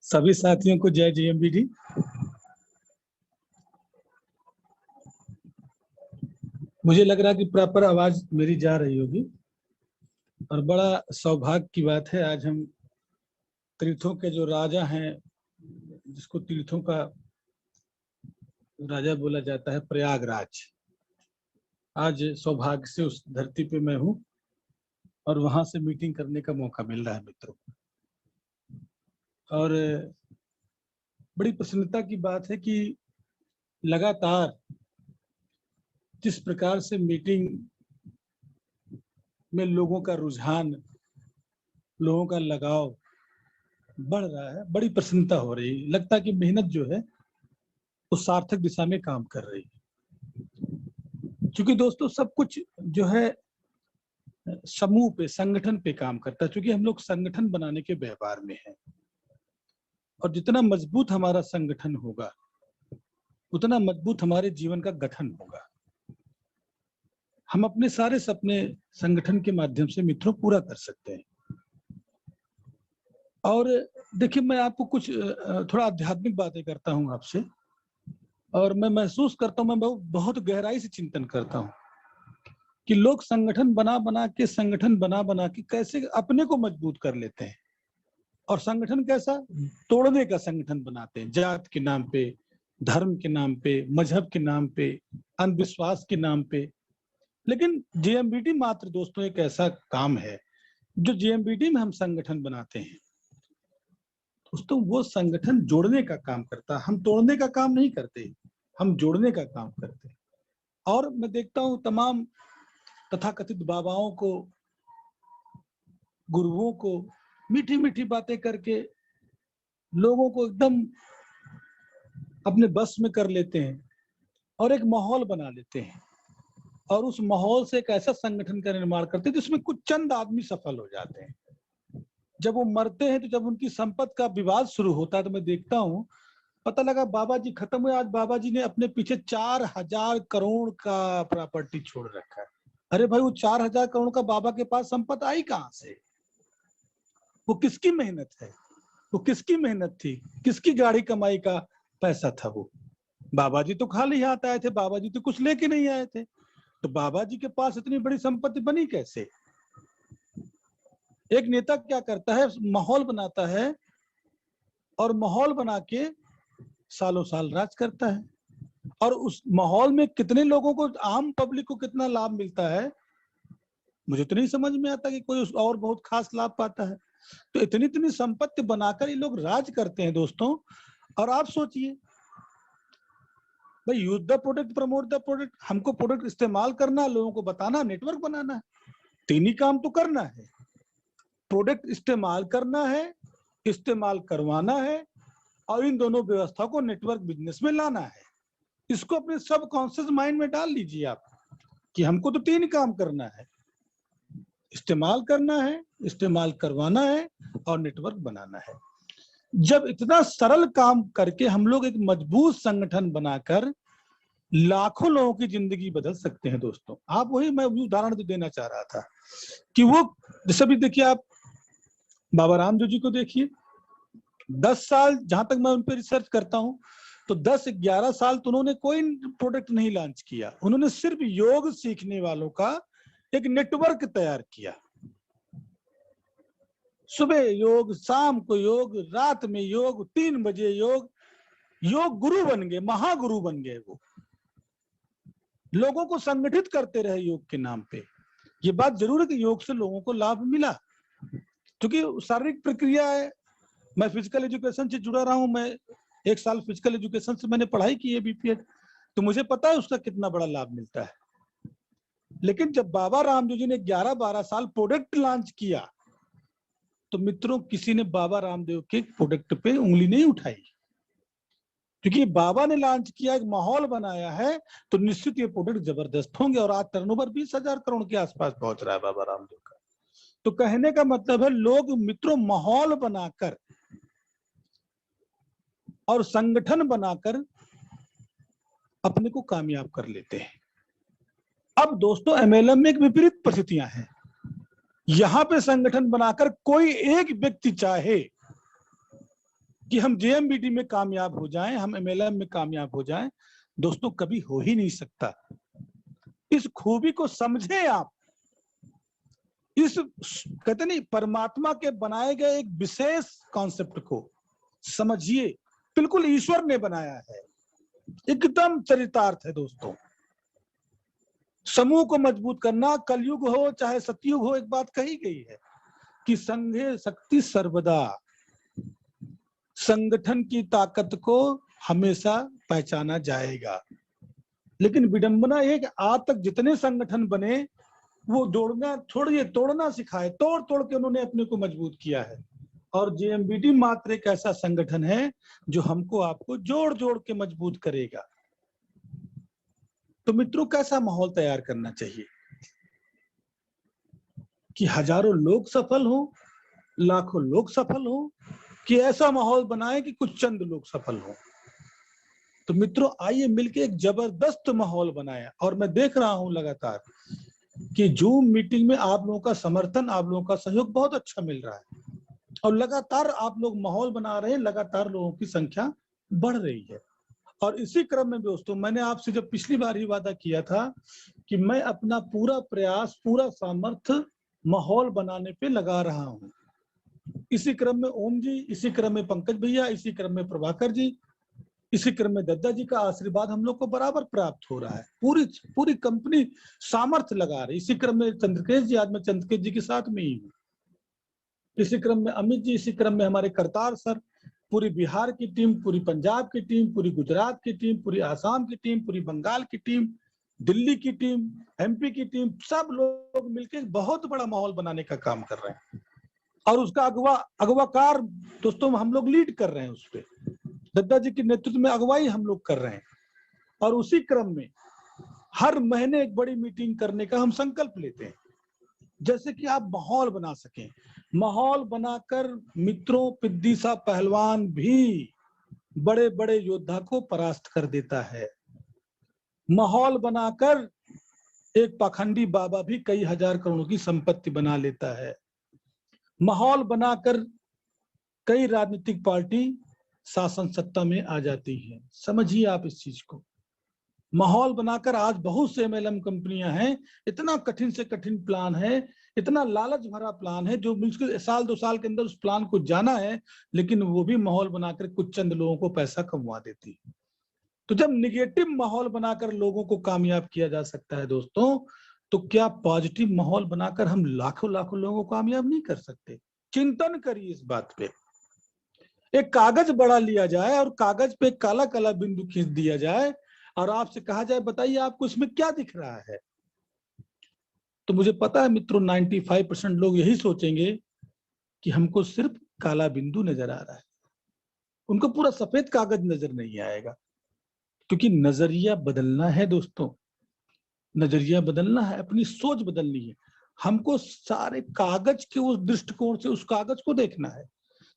सभी साथियों को जय JMBD। मुझे लग रहा कि प्रॉपर आवाज मेरी जा रही होगी और बड़ा सौभाग्य की बात है। आज हम तीर्थों के जो राजा हैं, जिसको तीर्थों का राजा बोला जाता है, प्रयागराज, आज सौभाग्य से उस धरती पे मैं हूँ और वहां से मीटिंग करने का मौका मिल रहा है मित्रों। और बड़ी प्रसन्नता की बात है कि लगातार जिस प्रकार से मीटिंग में लोगों का रुझान, लोगों का लगाव बढ़ रहा है, बड़ी प्रसन्नता हो रही है। लगता है कि मेहनत जो है वो सार्थक दिशा में काम कर रही है। क्योंकि दोस्तों सब कुछ जो है समूह पे, संगठन पे काम करता है। क्योंकि हम लोग संगठन बनाने के व्यापार में हैं और जितना मजबूत हमारा संगठन होगा उतना मजबूत हमारे जीवन का गठन होगा। हम अपने सारे सपने संगठन के माध्यम से मित्रों पूरा कर सकते हैं। और देखिए, मैं आपको कुछ थोड़ा आध्यात्मिक बातें करता हूं आपसे, और मैं महसूस करता हूं, मैं बहुत गहराई से चिंतन करता हूं कि लोग संगठन बना बना के कैसे अपने को मजबूत कर लेते हैं। और संगठन कैसा? तोड़ने का संगठन बनाते हैं, जात के नाम पे, धर्म के नाम पे, मजहब के नाम पे, अंधविश्वास के नाम पे। लेकिन JMBD मात्र दोस्तों एक ऐसा काम है जो JMBD में हम संगठन बनाते हैं दोस्तों, वो संगठन जोड़ने का काम करता है। हम तोड़ने का काम नहीं करते, हम जोड़ने का काम करते हैं। और मैं देखता हूं तमाम तथाकथित बाबाओं को, गुरुओं को मीठी मीठी बातें करके लोगों को एकदम अपने बस में कर लेते हैं और एक माहौल बना लेते हैं। और उस माहौल से एक ऐसा संगठन का निर्माण करते हैं जिसमें कुछ चंद आदमी सफल हो जाते हैं। जब वो मरते हैं तो जब उनकी संपत्ति का विवाद शुरू होता है तो मैं देखता हूँ, पता लगा बाबा जी खत्म हुए, आज बाबा जी ने अपने पीछे 4000 करोड़ का प्रॉपर्टी छोड़ रखा है। अरे भाई, वो 4000 करोड़ का बाबा के पास संपत्ति आई कहां से? वो किसकी मेहनत है? वो किसकी मेहनत थी? किसकी गाड़ी कमाई का पैसा था? वो बाबा जी तो खाली हाथ आए थे, बाबा जी तो कुछ लेके नहीं आए थे। तो बाबा जी के पास इतनी बड़ी संपत्ति बनी कैसे? एक नेता क्या करता है, माहौल बनाता है और माहौल बना के सालों साल राज करता है। और उस माहौल में कितने लोगों को, आम पब्लिक को कितना लाभ मिलता है, मुझे तो नहीं समझ में आता कि कोई और बहुत खास लाभ पाता है। तो इतनी इतनी संपत्ति बनाकर ये लोग राज करते हैं दोस्तों। और आप सोचिए भाई, use the product, promote the product. हमको प्रोडक्ट इस्तेमाल करना, लोगों को बताना, नेटवर्क बनाना है, तीन ही काम तो करना है। प्रोडक्ट इस्तेमाल करना है, इस्तेमाल करवाना है, और इन दोनों व्यवस्था को नेटवर्क बिजनेस में लाना है। इसको अपने सब कॉन्शियस माइंड में डाल लीजिए आप कि हमको तो तीन काम करना है, इस्तेमाल करना है, इस्तेमाल करवाना है और नेटवर्क बनाना है। जब इतना सरल काम करके हम लोग एक मजबूत संगठन बनाकर लाखों लोगों की जिंदगी बदल सकते हैं दोस्तों। आप वही, मैं उदाहरण तो देना चाह रहा था कि वो, जैसे भी देखिए आप बाबा रामदेव जी को देखिए, 10 साल जहां तक मैं उन पर रिसर्च करता हूं तो 10-11 साल तो उन्होंने कोई प्रोडक्ट नहीं लॉन्च किया। उन्होंने सिर्फ योग सीखने वालों का एक नेटवर्क तैयार किया। सुबह योग, शाम को योग, रात में योग, 3 बजे योग। योग गुरु बन गए, महागुरु बन गए। वो लोगों को संगठित करते रहे योग के नाम पे। ये बात जरूर है कि योग से लोगों को लाभ मिला, क्योंकि शारीरिक प्रक्रिया है। मैं फिजिकल एजुकेशन से जुड़ा रहा हूं, मैं 1 साल फिजिकल एजुकेशन से मैंने पढ़ाई की है, BPED, तो मुझे पता है उसका कितना बड़ा लाभ मिलता है। लेकिन जब बाबा रामदेव जी ने 11-12 साल प्रोडक्ट लॉन्च किया तो मित्रों, किसी ने बाबा रामदेव के प्रोडक्ट पे उंगली नहीं उठाई, क्योंकि बाबा ने लॉन्च किया, एक माहौल बनाया है, तो निश्चित ये प्रोडक्ट जबरदस्त होंगे। और आज टर्नओवर 20,000 करोड़ के आसपास पहुंच रहा है बाबा रामदेव का। तो कहने का मतलब है, लोग मित्रों माहौल बनाकर और संगठन बनाकर अपने को कामयाब कर लेते हैं। अब दोस्तों, MLM में एक विपरीत परिस्थितियां हैं। यहां पे संगठन बनाकर कोई एक व्यक्ति चाहे कि हम जेएमबीटी में कामयाब हो जाएं, हम एमएलएम में कामयाब हो जाएं, दोस्तों कभी हो ही नहीं सकता। इस खूबी को समझे आप, इस कहते नहीं परमात्मा के बनाए गए एक विशेष कॉन्सेप्ट को समझिए। बिल्कुल ईश्वर ने बनाया है, एकदम चरितार्थ है दोस्तों। समूह को मजबूत करना, कलयुग हो चाहे सतयुग हो, एक बात कही गई है कि संघे शक्ति सर्वदा, संगठन की ताकत को हमेशा पहचाना जाएगा। लेकिन विडंबना यह कि आज तक जितने संगठन बने वो जोड़ना छोड़िए, तोड़ना सिखाए, तोड़ तोड़ के उन्होंने अपने को मजबूत किया है। और जेएमबीटी मात्र एक ऐसा संगठन है जो हमको आपको जोड़ जोड़ के मजबूत करेगा। तो मित्रों, कैसा माहौल तैयार करना चाहिए कि हजारों लोग सफल हो, लाखों लोग सफल हो, कि ऐसा माहौल बनाए कि कुछ चंद लोग सफल हो। तो मित्रों, आइए मिलके एक जबरदस्त माहौल बनाया। और मैं देख रहा हूं लगातार कि जूम मीटिंग में आप लोगों का समर्थन, आप लोगों का सहयोग बहुत अच्छा मिल रहा है और लगातार आप लोग माहौल बना रहे हैं, लगातार लोगों की संख्या बढ़ रही है। और इसी क्रम में दोस्तों, मैंने आपसे जब पिछली बार ही वादा किया था कि मैं अपना पूरा प्रयास, पूरा सामर्थ्य माहौल बनाने पे लगा रहा हूं। इसी क्रम में ओम जी, इसी क्रम में पंकज भैया, इसी क्रम में प्रभाकर जी, इसी क्रम में दद्दा जी का आशीर्वाद हम लोग को बराबर प्राप्त हो रहा है। पूरी कंपनी सामर्थ्य लगा रही। इसी क्रम में चंद्रकेश जी, आज मैं चंद्रकेश जी के साथ में ही हूँ। इसी क्रम में अमित जी, इसी क्रम में हमारे करतार सर, पूरी बिहार की टीम, पूरी पंजाब की टीम, पूरी गुजरात की टीम, पूरी आसाम की टीम, पूरी बंगाल की टीम, दिल्ली की टीम, एमपी की टीम, सब लोग मिलकर बहुत बड़ा माहौल बनाने का काम कर रहे हैं। और उसका अगवाकार दोस्तों हम लोग लीड कर रहे हैं। उस पर दद्दा जी के नेतृत्व में अगुवाई हम लोग कर रहे हैं। और उसी क्रम में हर महीने एक बड़ी मीटिंग करने का हम संकल्प लेते हैं, जैसे कि आप माहौल बना सकें। माहौल बनाकर मित्रों, पिद्दी सा पहलवान भी बड़े बड़े योद्धा को परास्त कर देता है। माहौल बनाकर एक पाखंडी बाबा भी कई हजार करोड़ों की संपत्ति बना लेता है। माहौल बनाकर कई राजनीतिक पार्टी शासन सत्ता में आ जाती है। समझिए आप इस चीज को। माहौल बनाकर आज बहुत से एमएलएम कंपनियां हैं, इतना कठिन से कठिन प्लान है, इतना लालच भरा प्लान है, जो मुश्किल साल 2 साल के अंदर उस प्लान को जाना है, लेकिन वो भी माहौल बनाकर कुछ चंद लोगों को पैसा कमवा देती है। तो जब निगेटिव माहौल बनाकर लोगों को कामयाब किया जा सकता है दोस्तों, तो क्या पॉजिटिव माहौल बनाकर हम लाखों लाखों लोगों को कामयाब नहीं कर सकते? चिंतन करिए इस बात पे। एक कागज बड़ा लिया जाए और कागज पे काला काला बिंदु खींच दिया जाए और आपसे कहा जाए बताइए आपको इसमें क्या दिख रहा है, तो मुझे पता है मित्रों 95% लोग यही सोचेंगे कि हमको सिर्फ काला बिंदु नजर आ रहा है। उनको पूरा सफेद कागज नजर नहीं आएगा। क्योंकि नजरिया बदलना है दोस्तों, नजरिया बदलना है, अपनी सोच बदलनी है। हमको सारे कागज के उस दृष्टिकोण से उस कागज को देखना है।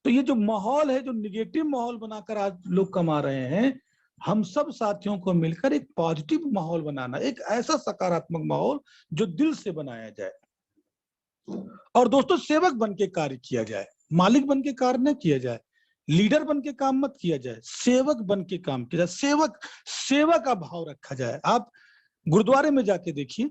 तो ये जो माहौल है, जो निगेटिव माहौल बनाकर आज लोग कमा रहे हैं, हम सब साथियों को मिलकर एक पॉजिटिव माहौल बनाना, एक ऐसा सकारात्मक माहौल जो दिल से बनाया जाए। और दोस्तों, सेवक बन के कार्य किया जाए, मालिक बन के कार्य न किया जाए, लीडर बन के काम मत किया जाए, सेवक बन के काम किया जाए। सेवा का भाव रखा जाए। आप गुरुद्वारे में जाके देखिए,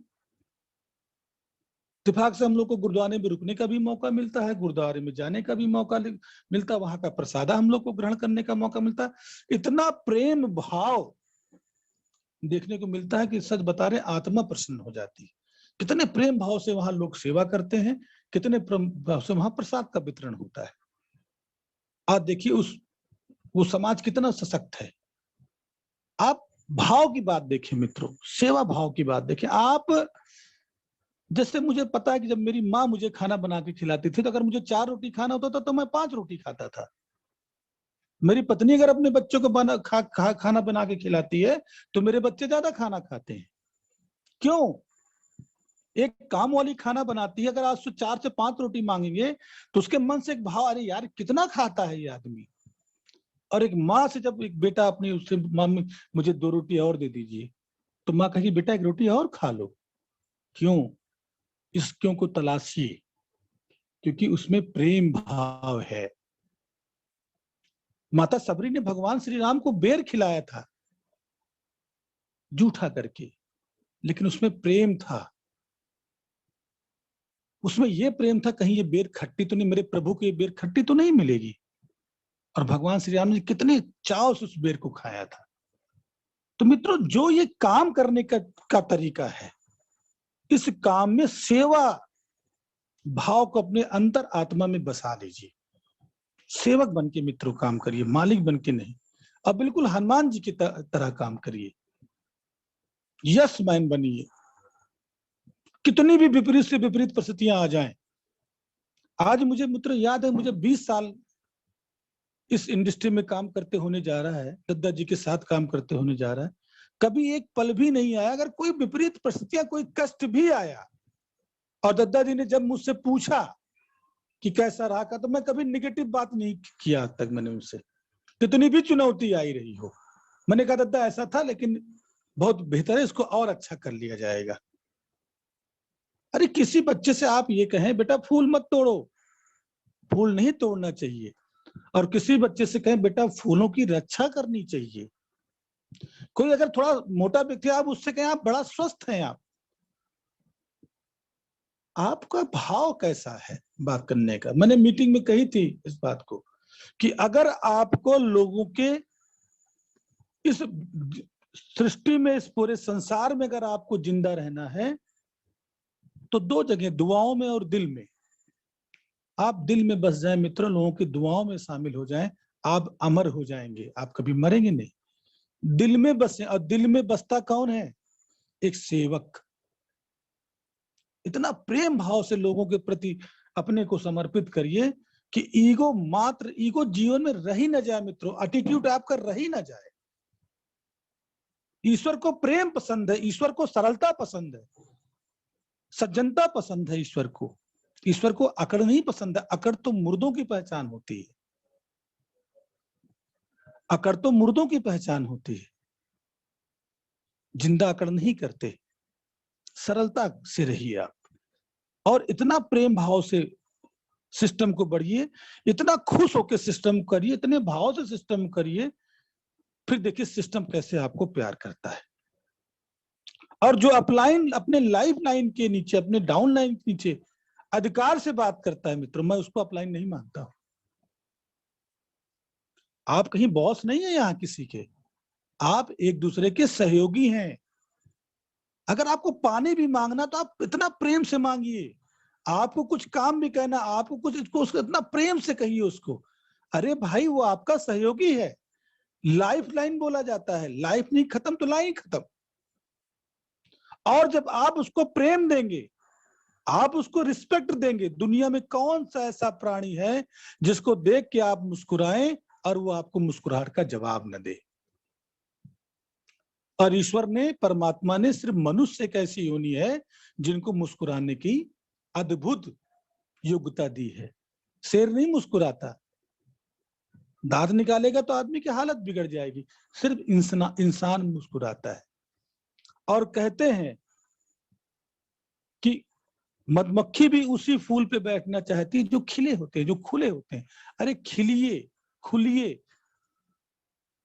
इत्तेफाक से हम लोग को गुरुद्वारे में रुकने का भी मौका मिलता है, गुरुद्वारे में जाने का भी मौका मिलता है, वहां का प्रसाद हम लोग को ग्रहण करने का मौका मिलता है। इतना प्रेम भाव देखने को मिलता है कि सच बता रहे, आत्मा प्रसन्न हो जाती है। कितने प्रेम भाव से वहां लोग सेवा करते हैं, कितने प्रेम भाव से वहां प्रसाद का वितरण होता है। आज देखिए वो समाज कितना सशक्त है। आप भाव की बात देखिए मित्रों, सेवा भाव की बात देखिए आप। जैसे मुझे पता है कि जब मेरी माँ मुझे खाना बना के खिलाती थी, तो अगर मुझे 4 रोटी खाना होता था तो मैं 5 रोटी खाता था। मेरी पत्नी अगर अपने बच्चों को खाना बना के खिलाती है तो मेरे बच्चे ज्यादा खाना खाते हैं। क्यों? एक काम वाली खाना बनाती है, अगर आज से 4 से 5 रोटी मांगेंगे तो उसके मन से एक भाव, अरे यार कितना खाता है ये आदमी। और एक माँ से जब एक बेटा अपनी उससे, मम्मी मुझे 2 रोटी और दे दीजिए, तो माँ कहेगी बेटा 1 रोटी और खा लो। क्यों? इस क्यों को तलाशिए, क्योंकि उसमें प्रेम भाव है। माता सबरी ने भगवान श्री राम को बेर खिलाया था जूठा करके, लेकिन उसमें प्रेम था। उसमें यह प्रेम था कहीं ये बेर खट्टी तो नहीं, मेरे प्रभु को ये बेर खट्टी तो नहीं मिलेगी। और भगवान श्री राम ने कितने चाव से उस बेर को खाया था। तो मित्रों, जो ये काम करने का तरीका है, इस काम में सेवा भाव को अपने अंतर आत्मा में बसा लीजिए। सेवक बन के मित्रों काम करिए, मालिक बन के नहीं। अब बिल्कुल हनुमान जी की तरह काम करिए, यस मैन बनिए। कितनी भी विपरीत से विपरीत परिस्थितियां आ जाएं। आज मुझे मित्र याद है, मुझे 20 साल इस इंडस्ट्री में काम करते होने जा रहा है, दद्दा जी के साथ काम करते होने जा रहा है। कभी एक पल भी नहीं आया, अगर कोई विपरीत परिस्थितियां, कोई कष्ट भी आया और दद्दा जी ने जब मुझसे पूछा कि कैसा रहा का, तो मैं कभी निगेटिव बात नहीं किया आज तक मैंने उनसे। कितनी भी चुनौती आई रही हो, मैंने कहा दद्दा ऐसा था लेकिन बहुत बेहतर है, इसको और अच्छा कर लिया जाएगा। अरे किसी बच्चे से आप ये कहें बेटा फूल मत तोड़ो, फूल नहीं तोड़ना चाहिए। और किसी बच्चे से कहें बेटा फूलों की रक्षा करनी चाहिए। कोई अगर थोड़ा मोटा व्यक्ति, आप उससे कहें आप बड़ा स्वस्थ हैं, आपका भाव कैसा है बात करने का। मैंने मीटिंग में कही थी इस बात को कि अगर आपको लोगों के इस सृष्टि में, इस पूरे संसार में अगर आपको जिंदा रहना है तो 2 जगह, दुआओं में और दिल में। आप दिल में बस जाएं मित्रों, लोगों की दुआओं में शामिल हो जाएं, आप अमर हो जाएंगे, आप कभी मरेंगे नहीं। दिल में बसे, और दिल में बसता कौन है? एक सेवक। इतना प्रेम भाव से लोगों के प्रति अपने को समर्पित करिए कि ईगो जीवन में रह ही ना जाए मित्रों, एटीट्यूड आपका रह ही ना जाए। ईश्वर को प्रेम पसंद है, ईश्वर को सरलता पसंद है, सज्जनता पसंद है ईश्वर को। ईश्वर को अकड़ नहीं पसंद है, अकड़ तो मुर्दों की पहचान होती है। अकड़ तो मुर्दों की पहचान होती है, जिंदा अकड़ नहीं करते। सरलता से रहिए आप, और इतना प्रेम भाव से सिस्टम को बढ़िए, इतना खुश होकर सिस्टम करिए, इतने भाव से सिस्टम करिए, फिर देखिए सिस्टम कैसे आपको प्यार करता है। और जो अपलाइन अपने लाइफ लाइन के नीचे, अपने डाउन लाइन के नीचे अधिकार से बात करता है मित्रों, मैं उसको अपलाइन नहीं मानता हूं। आप कहीं बॉस नहीं है यहाँ किसी के, आप एक दूसरे के सहयोगी हैं। अगर आपको पानी भी मांगना तो आप इतना प्रेम से मांगिए, आपको कुछ काम भी कहना, आपको कुछ, इसको उसको इतना प्रेम से कहिए उसको। अरे भाई वो आपका सहयोगी है। लाइफ लाइन बोला जाता है, लाइफ नहीं खत्म तो लाइन खत्म। और जब आप उसको प्रेम देंगे, आप उसको रिस्पेक्ट देंगे, दुनिया में कौन सा ऐसा प्राणी है जिसको देख के आप मुस्कुराएं और वो आपको मुस्कुराहट का जवाब न दे। और ईश्वर ने, परमात्मा ने सिर्फ मनुष्य एक ऐसी योनि है जिनको मुस्कुराने की अद्भुत योग्यता दी है। शेर नहीं मुस्कुराता, दांत निकालेगा तो आदमी की हालत बिगड़ जाएगी। सिर्फ इंसान मुस्कुराता है। और कहते हैं कि मधुमक्खी भी उसी फूल पे बैठना चाहती है जो खिले होते हैं, जो खुले होते हैं। अरे खिलिए, खुलिए,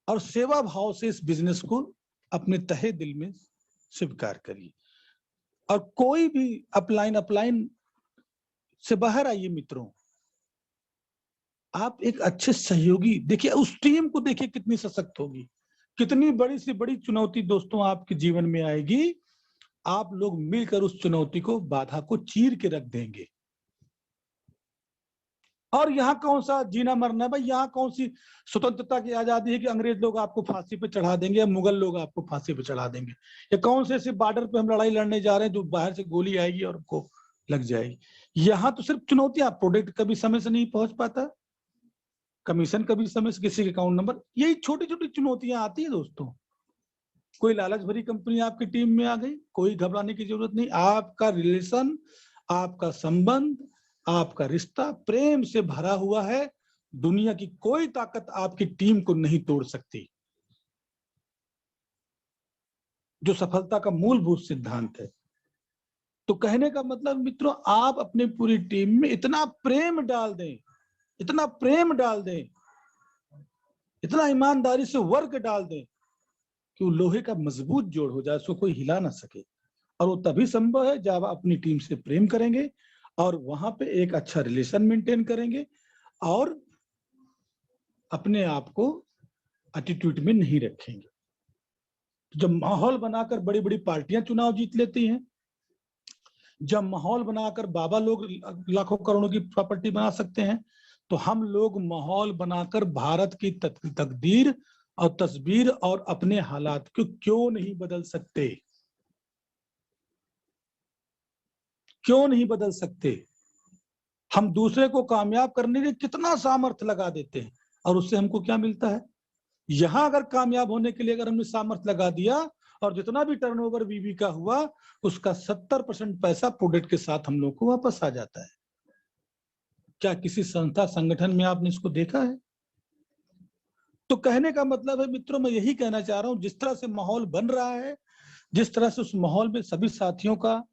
और सेवा भाव से इस बिजनेस को अपने तहे दिल में स्वीकार करिए। और कोई भी अपलाइन से बाहर आइए मित्रों। आप एक अच्छे सहयोगी देखिए, उस टीम को देखिए कितनी सशक्त होगी। कितनी बड़ी से बड़ी चुनौती दोस्तों आपके जीवन में आएगी, आप लोग मिलकर उस चुनौती को, बाधा को चीर के रख देंगे। और यहाँ कौन सा जीना मरना है भाई, यहाँ कौन सी स्वतंत्रता की आजादी है कि अंग्रेज लोग आपको फांसी पे चढ़ा देंगे या मुगल लोग आपको फांसी पे चढ़ा देंगे, या कौन से ऐसे बॉर्डर पे हम लड़ाई लड़ने जा रहे हैं जो बाहर से गोली आएगी और आपको लग जाएगी। यहाँ तो सिर्फ चुनौतियां, प्रोडक्ट कभी समय से नहीं पहुंच पाता, कमीशन कभी समय से, किसी के अकाउंट नंबर, यही छोटी छोटी चुनौतियां आती है दोस्तों। कोई लालच भरी कंपनी आपकी टीम में आ गई, कोई घबराने की जरूरत नहीं। आपका रिलेशन, आपका संबंध, आपका रिश्ता प्रेम से भरा हुआ है। दुनिया की कोई ताकत आपकी टीम को नहीं तोड़ सकती, जो सफलता का मूलभूत सिद्धांत है। तो कहने का मतलब मित्रों, आप अपनी पूरी टीम में इतना प्रेम डाल दें, इतना प्रेम डाल दें इतना ईमानदारी से वर्क डाल दें कि वो लोहे का मजबूत जोड़ हो जाए, उसको कोई हिला ना सके। और वो तभी संभव है जब आप अपनी टीम से प्रेम करेंगे और वहां पे एक अच्छा रिलेशन मेंटेन करेंगे और अपने आप को एटीट्यूड में नहीं रखेंगे। तो जब माहौल बनाकर बड़ी बड़ी पार्टियां चुनाव जीत लेती हैं, जब माहौल बनाकर बाबा लोग लाखों करोड़ों की प्रॉपर्टी बना सकते हैं, तो हम लोग माहौल बनाकर भारत की तकदीर और तस्वीर और अपने हालात को क्यों नहीं बदल सकते? क्यों नहीं बदल सकते? हम दूसरे को कामयाब करने के कितना सामर्थ्य लगा देते हैं और उससे हमको क्या मिलता है? यहां अगर कामयाब होने के लिए अगर हमने सामर्थ्य लगा दिया और जितना भी टर्नओवर बीबी का हुआ उसका 70% पैसा प्रोडक्ट के साथ हम लोग को वापस आ जाता है। क्या किसी संस्था संगठन में आपने इसको देखा है? तो कहने का मतलब है मित्रों, मैं यही कहना चाह रहा हूं, जिस तरह से माहौल बन रहा है, जिस तरह से उस माहौल में सभी साथियों का,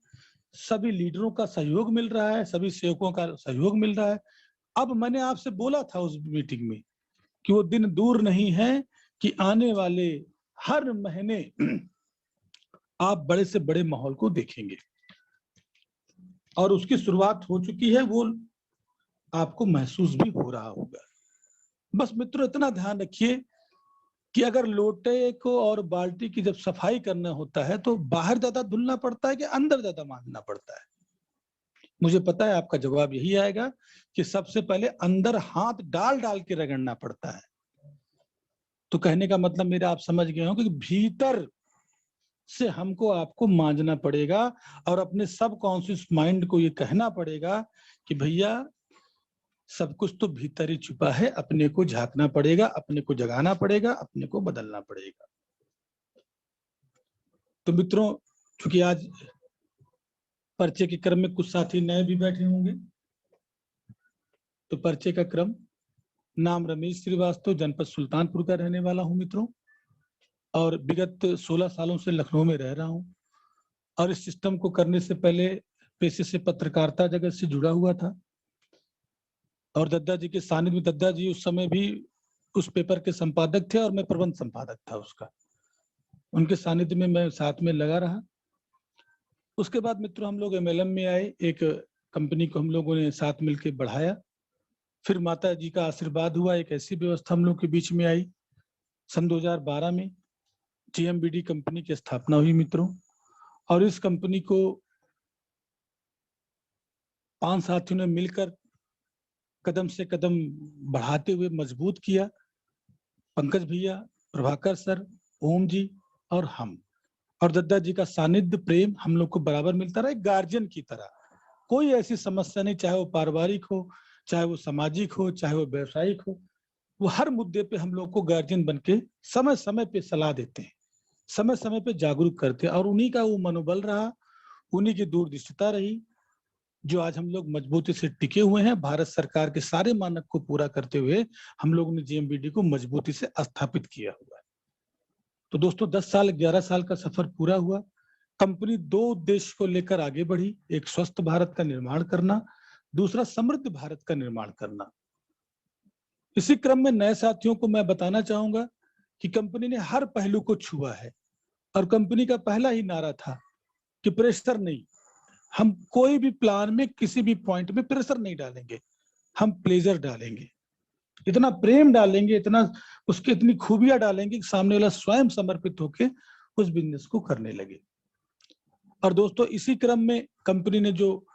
सभी लीडरों का सहयोग मिल रहा है, सभी सेवकों का सहयोग मिल रहा है। अब मैंने आपसे बोला था उस मीटिंग में कि वो दिन दूर नहीं है कि आने वाले हर महीने आप बड़े से बड़े माहौल को देखेंगे और उसकी शुरुआत हो चुकी है, वो आपको महसूस भी हो रहा होगा। बस मित्रों इतना ध्यान रखिए कि अगर लोटे को और बाल्टी की जब सफाई करना होता है तो बाहर ज्यादा धुलना पड़ता है कि अंदर ज्यादा मांजना पड़ता है? मुझे पता है आपका जवाब यही आएगा कि सबसे पहले अंदर हाथ डाल डाल के रगड़ना पड़ता है। तो कहने का मतलब मेरा आप समझ गए हो कि भीतर से हमको आपको मांजना पड़ेगा और अपने सब कॉन्शियस माइंड को ये कहना पड़ेगा कि भैया सब कुछ तो भीतर ही छुपा है, अपने को झांकना पड़ेगा, अपने को जगाना पड़ेगा, अपने को बदलना पड़ेगा। तो मित्रों, चूंकि आज पर्चे के क्रम में कुछ साथी नए भी बैठे होंगे, तो पर्चे का क्रम, नाम रमेश श्रीवास्तव, जनपद सुल्तानपुर का रहने वाला हूं मित्रों, और विगत 16 सालों से लखनऊ में रह रहा हूं और इस सिस्टम को करने से पहले पेशे से पत्रकारिता जगत से जुड़ा हुआ था और दद्दा जी के सानिध्य में, दद्दा जी उस समय भी उस पेपर के संपादक थे और मैं प्रबंध संपादक था उसका, उनके सानिध्य में मैं साथ में लगा रहा। उसके बाद मित्रों हम लोग एमएलएम में आए, एक कंपनी को हम लोगों ने साथ मिलकर बढ़ाया। फिर माता जी का आशीर्वाद हुआ, एक ऐसी व्यवस्था हम लोग के बीच में आई। सन 2012 में जीएमबीडी कंपनी की स्थापना हुई मित्रों, और इस कंपनी को 5 साथियों ने मिलकर कदम से कदम बढ़ाते हुए मजबूत किया। पंकज भैया, प्रभाकर सर, ओम जी और हम, और दद्दा जी का सानिध्य प्रेम हम लोग को बराबर मिलता रहा, एक गार्जियन की तरह। कोई ऐसी समस्या नहीं, चाहे वो पारिवारिक हो, चाहे वो सामाजिक हो, चाहे वो व्यवसायिक हो, वो हर मुद्दे पे हम लोग को गार्जियन बन के समय समय पे सलाह देते हैं, समय समय पे जागरूक करते हैं, और उन्हीं का वो मनोबल रहा, उन्हीं की दूरदृष्टिता रही, जो आज हम लोग मजबूती से टिके हुए हैं। भारत सरकार के सारे मानक को पूरा करते हुए हम लोग ने जीएमबीडी को मजबूती से स्थापित किया हुआ है। तो दोस्तों 10 साल 11 साल का सफर पूरा हुआ। कंपनी 2 उद्देश्य को लेकर आगे बढ़ी, एक स्वस्थ भारत का निर्माण करना, दूसरा समृद्ध भारत का निर्माण करना। इसी क्रम में नए साथियों को मैं बताना चाहूंगा कि कंपनी ने हर पहलू को छुआ है और कंपनी का पहला ही नारा था कि प्रेशर नहीं, हम कोई भी प्लान में किसी भी पॉइंट में प्रेशर नहीं डालेंगे, हम प्लेजर डालेंगे, इतना प्रेम डालेंगे, इतना उसके इतनी खूबियां डालेंगे कि सामने वाला स्वयं समर्पित होकर उस बिजनेस को करने लगे। और दोस्तों इसी क्रम में कंपनी ने जो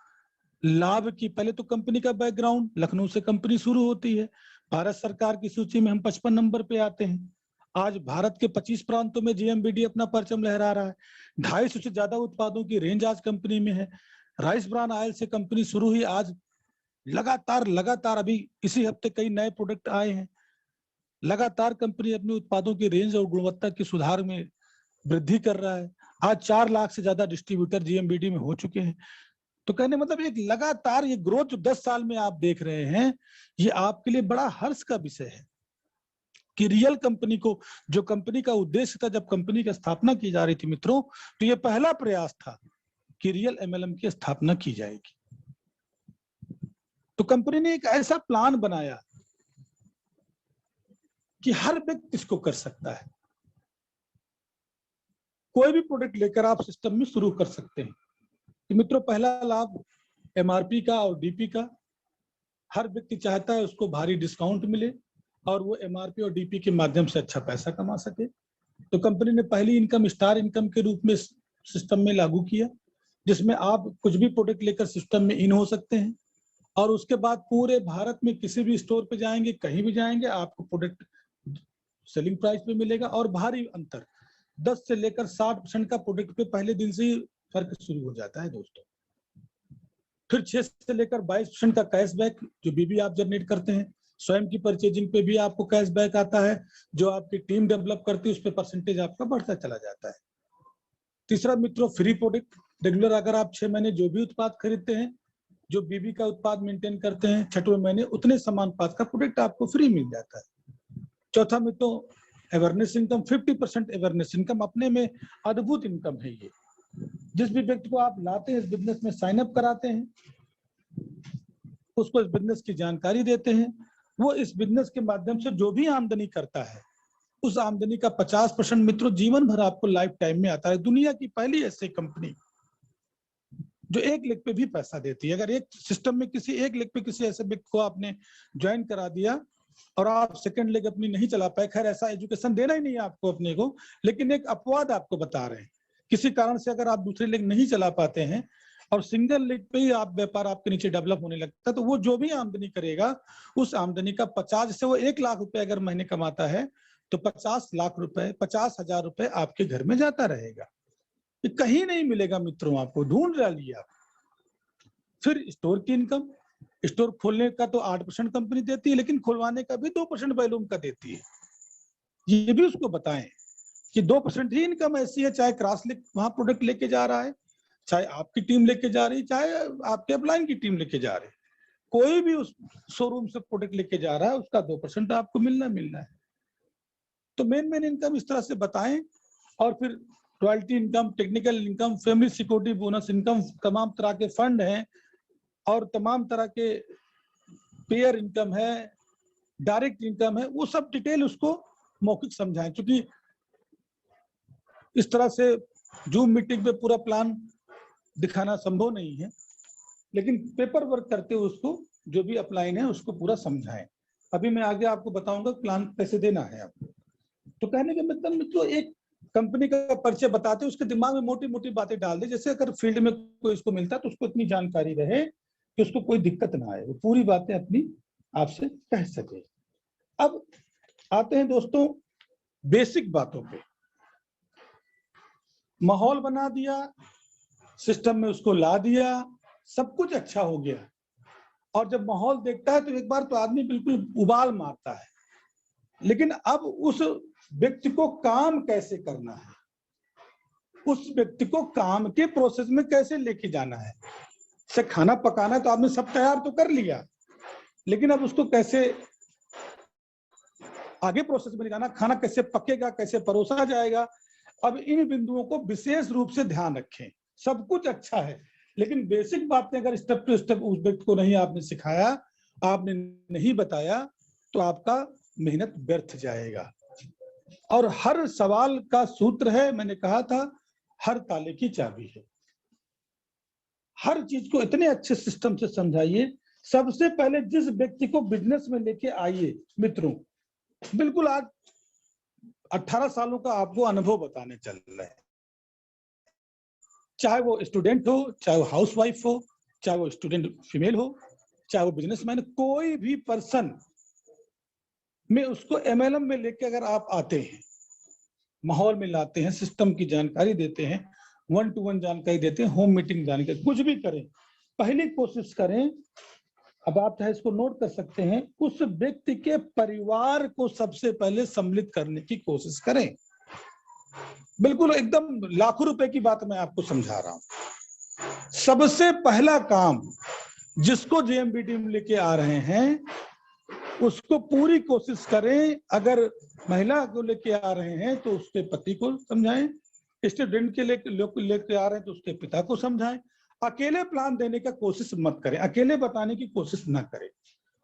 लाभ की, पहले तो कंपनी का बैकग्राउंड, लखनऊ से कंपनी शुरू होती है, भारत सरकार की सूची में हम 55 नंबर पे आते हैं। आज भारत के 25 प्रांतों में जीएमबीडी अपना परचम लहरा रहा है। 250 से ज्यादा उत्पादों की रेंज आज कंपनी में है। राइस ब्रान ऑयल से कंपनी शुरू हुई, आज लगातार अभी इसी हफ्ते कई नए प्रोडक्ट आए हैं। लगातार कंपनी अपने उत्पादों की रेंज और गुणवत्ता की सुधार में वृद्धि कर रहा है। आज 4 लाख से ज्यादा डिस्ट्रीब्यूटर जीएमबीडी में हो चुके हैं। तो कहने मतलब एक लगातार ये ग्रोथ जो 10 साल में आप देख रहे हैं, ये आपके लिए बड़ा हर्ष का विषय है कि रियल कंपनी को, जो कंपनी का उद्देश्य था जब कंपनी की स्थापना की जा रही थी मित्रों, तो ये पहला प्रयास था कि रियल एमएलएम की स्थापना की जाएगी। तो कंपनी ने एक ऐसा प्लान बनाया कि हर व्यक्ति इसको कर सकता है। कोई भी प्रोडक्ट लेकर आप सिस्टम में शुरू कर सकते हैं। तो मित्रों, पहला लाभ एमआरपी का और डीपी का। हर व्यक्ति चाहता है उसको भारी डिस्काउंट मिले और वो एमआरपी और डीपी के माध्यम से अच्छा पैसा कमा सके। तो कंपनी ने पहली इनकम स्टार इनकम के रूप में सिस्टम में लागू किया, जिसमें आप कुछ भी प्रोडक्ट लेकर सिस्टम में इन हो सकते हैं और उसके बाद पूरे भारत में किसी भी स्टोर पे जाएंगे, कहीं भी जाएंगे, आपको प्रोडक्ट सेलिंग प्राइस पे मिलेगा। और भारी अंतर 10 से लेकर 60% का प्रोडक्ट पे पहले दिन से ही फर्क शुरू हो जाता है दोस्तों। फिर 6 से लेकर 22% का कैशबैक जो बीबी आप जनरेट करते हैं। स्वयं की परचेजिंग पे भी आपको कैशबैक आता है, जो आपकी टीम डेवलप करती है उस पर परसेंटेज आपका बढ़ता चला जाता है। तीसरा मित्रों, फ्री प्रोडक्ट। रेगुलर अगर आप 6 महीने जो भी उत्पाद खरीदते हैं, जो बीबी का उत्पाद मेंटेन करते हैं, 6वें महीने उतने समान पास का प्रोडक्ट आपको फ्री मिल जाता है। चौथा मित्रों, अवेयरनेस इनकम। 50% अवेयरनेस इनकम अपने में अद्भुत इनकम है ये। जिस भी व्यक्ति को आप लाते हैं इस बिजनेस में, साइन अप कराते हैं, उसको इस बिजनेस की जानकारी देते हैं, वो इस बिजनेस के माध्यम से जो भी आमदनी करता है उस आमदनी का 50% मित्रों जीवन भर आपको लाइफ टाइम में आता है। दुनिया की पहली ऐसी कंपनी जो 1 लाख पे भी पैसा देती है। अगर एक सिस्टम में किसी 1 लाख पे किसी ऐसे व्यक्ति को आपने ज्वाइन करा दिया और आप सेकंड लेग अपनी नहीं चला पाए, खैर ऐसा एजुकेशन देना ही नहीं है आपको अपने को, लेकिन एक अपवाद आपको बता रहे हैं, किसी कारण से अगर आप दूसरे लेग नहीं चला पाते हैं और सिंगल लेग पे ही आप व्यापार आपके नीचे डेवलप होने लगता है, तो वो जो भी आमदनी करेगा उस आमदनी का 50 से वो 1 लाख रुपए अगर महीने कमाता है तो 50 लाख रुपए, 50,000 रुपए आपके घर में जाता रहेगा। ये कहीं नहीं मिलेगा मित्रों, आपको ढूंढ डालिए आप। फिर स्टोर की इनकम। स्टोर खोलने का तो 8% कंपनी देती है, लेकिन खुलवाने का भी 2% वैल्यूम का देती है। ये भी उसको बताएं कि 2% ही इनकम ऐसी है, चाहे क्रॉस लिंक वहां प्रोडक्ट लेके जा रहा है, चाहे आपकी टीम लेके जा रही, चाहे आपके अपलाइन की टीम लेके जा रही, कोई भी उस शोरूम से प्रोडक्ट लेके जा रहा है उसका 2% आपको मिलना है। तो मेन इनकम इस तरह से बताएं। और फिर royalty income, technical income, family security bonus income, तमाम तरह के फंड हैं और तमाम तरह के पेयर इनकम है, डायरेक्ट इनकम है, वो सब डिटेल उसको मौखिक समझाएं। क्योंकि इस तरह से जूम मीटिंग पे पूरा प्लान दिखाना संभव नहीं है, लेकिन पेपर वर्क करते हुए उसको जो भी अपलाइन है उसको पूरा समझाएं। अभी मैं आगे आपको बताऊंगा प्लान कैसे देना है आपको। तो कहने के मतलब मित्रों, एक कंपनी का परिचय बताते उसके दिमाग में मोटी मोटी बातें डाल दे, जैसे अगर फील्ड में कोई इसको मिलता है तो उसको इतनी जानकारी रहे कि उसको कोई दिक्कत ना आए, वो पूरी बातें अपनी आपसे कह सके। अब आते हैं दोस्तों बेसिक बातों पे। माहौल बना दिया, सिस्टम में उसको ला दिया, सब कुछ अच्छा हो गया, और जब माहौल देखता है तो एक बार तो आदमी बिल्कुल उबाल मारता है। लेकिन अब उस व्यक्ति को काम कैसे करना है, उस व्यक्ति को काम के प्रोसेस में कैसे लेके जाना है। से खाना पकाना तो आपने सब तैयार तो कर लिया, लेकिन अब उसको कैसे आगे प्रोसेस में ले जाना, खाना कैसे पकेगा, कैसे परोसा जाएगा, अब इन बिंदुओं को विशेष रूप से ध्यान रखें। सब कुछ अच्छा है, लेकिन बेसिक बातें अगर स्टेप टू स्टेप उस व्यक्ति को नहीं आपने सिखाया, आपने नहीं बताया, तो आपका मेहनत व्यर्थ जाएगा। और हर सवाल का सूत्र है, मैंने कहा था, हर ताले की चाबी है। हर चीज को इतने अच्छे सिस्टम से समझाइए। सबसे पहले जिस व्यक्ति को बिजनेस में लेके आइए मित्रों, बिल्कुल आज 18 सालों का आपको अनुभव बताने चल रहे हैं, चाहे वो स्टूडेंट हो, चाहे वो हाउसवाइफ हो, चाहे वो स्टूडेंट फीमेल हो, चाहे वो बिजनेसमैन, कोई भी पर्सन में उसको एमएलएम में लेके अगर आप आते हैं, माहौल में लाते हैं, सिस्टम की जानकारी देते हैं, 1-to-1 जानकारी देते हैं, होम मीटिंग जानकारी, कुछ भी करें, पहली कोशिश करें, अब आप चाहे इसको नोट कर सकते हैं, उस व्यक्ति के परिवार को सबसे पहले सम्मिलित करने की कोशिश करें। बिल्कुल एकदम लाखों रुपए की बात मैं आपको समझा रहा हूं। सबसे पहला काम, जिसको जेएमबीटी में लेके आ रहे हैं उसको पूरी कोशिश करें, अगर महिला को लेके आ रहे हैं तो उसके पति को समझाएं, स्टूडेंट के लेके आ रहे हैं तो उसके पिता को समझाएं। अकेले प्लान देने का कोशिश मत करें, अकेले बताने की कोशिश ना करें।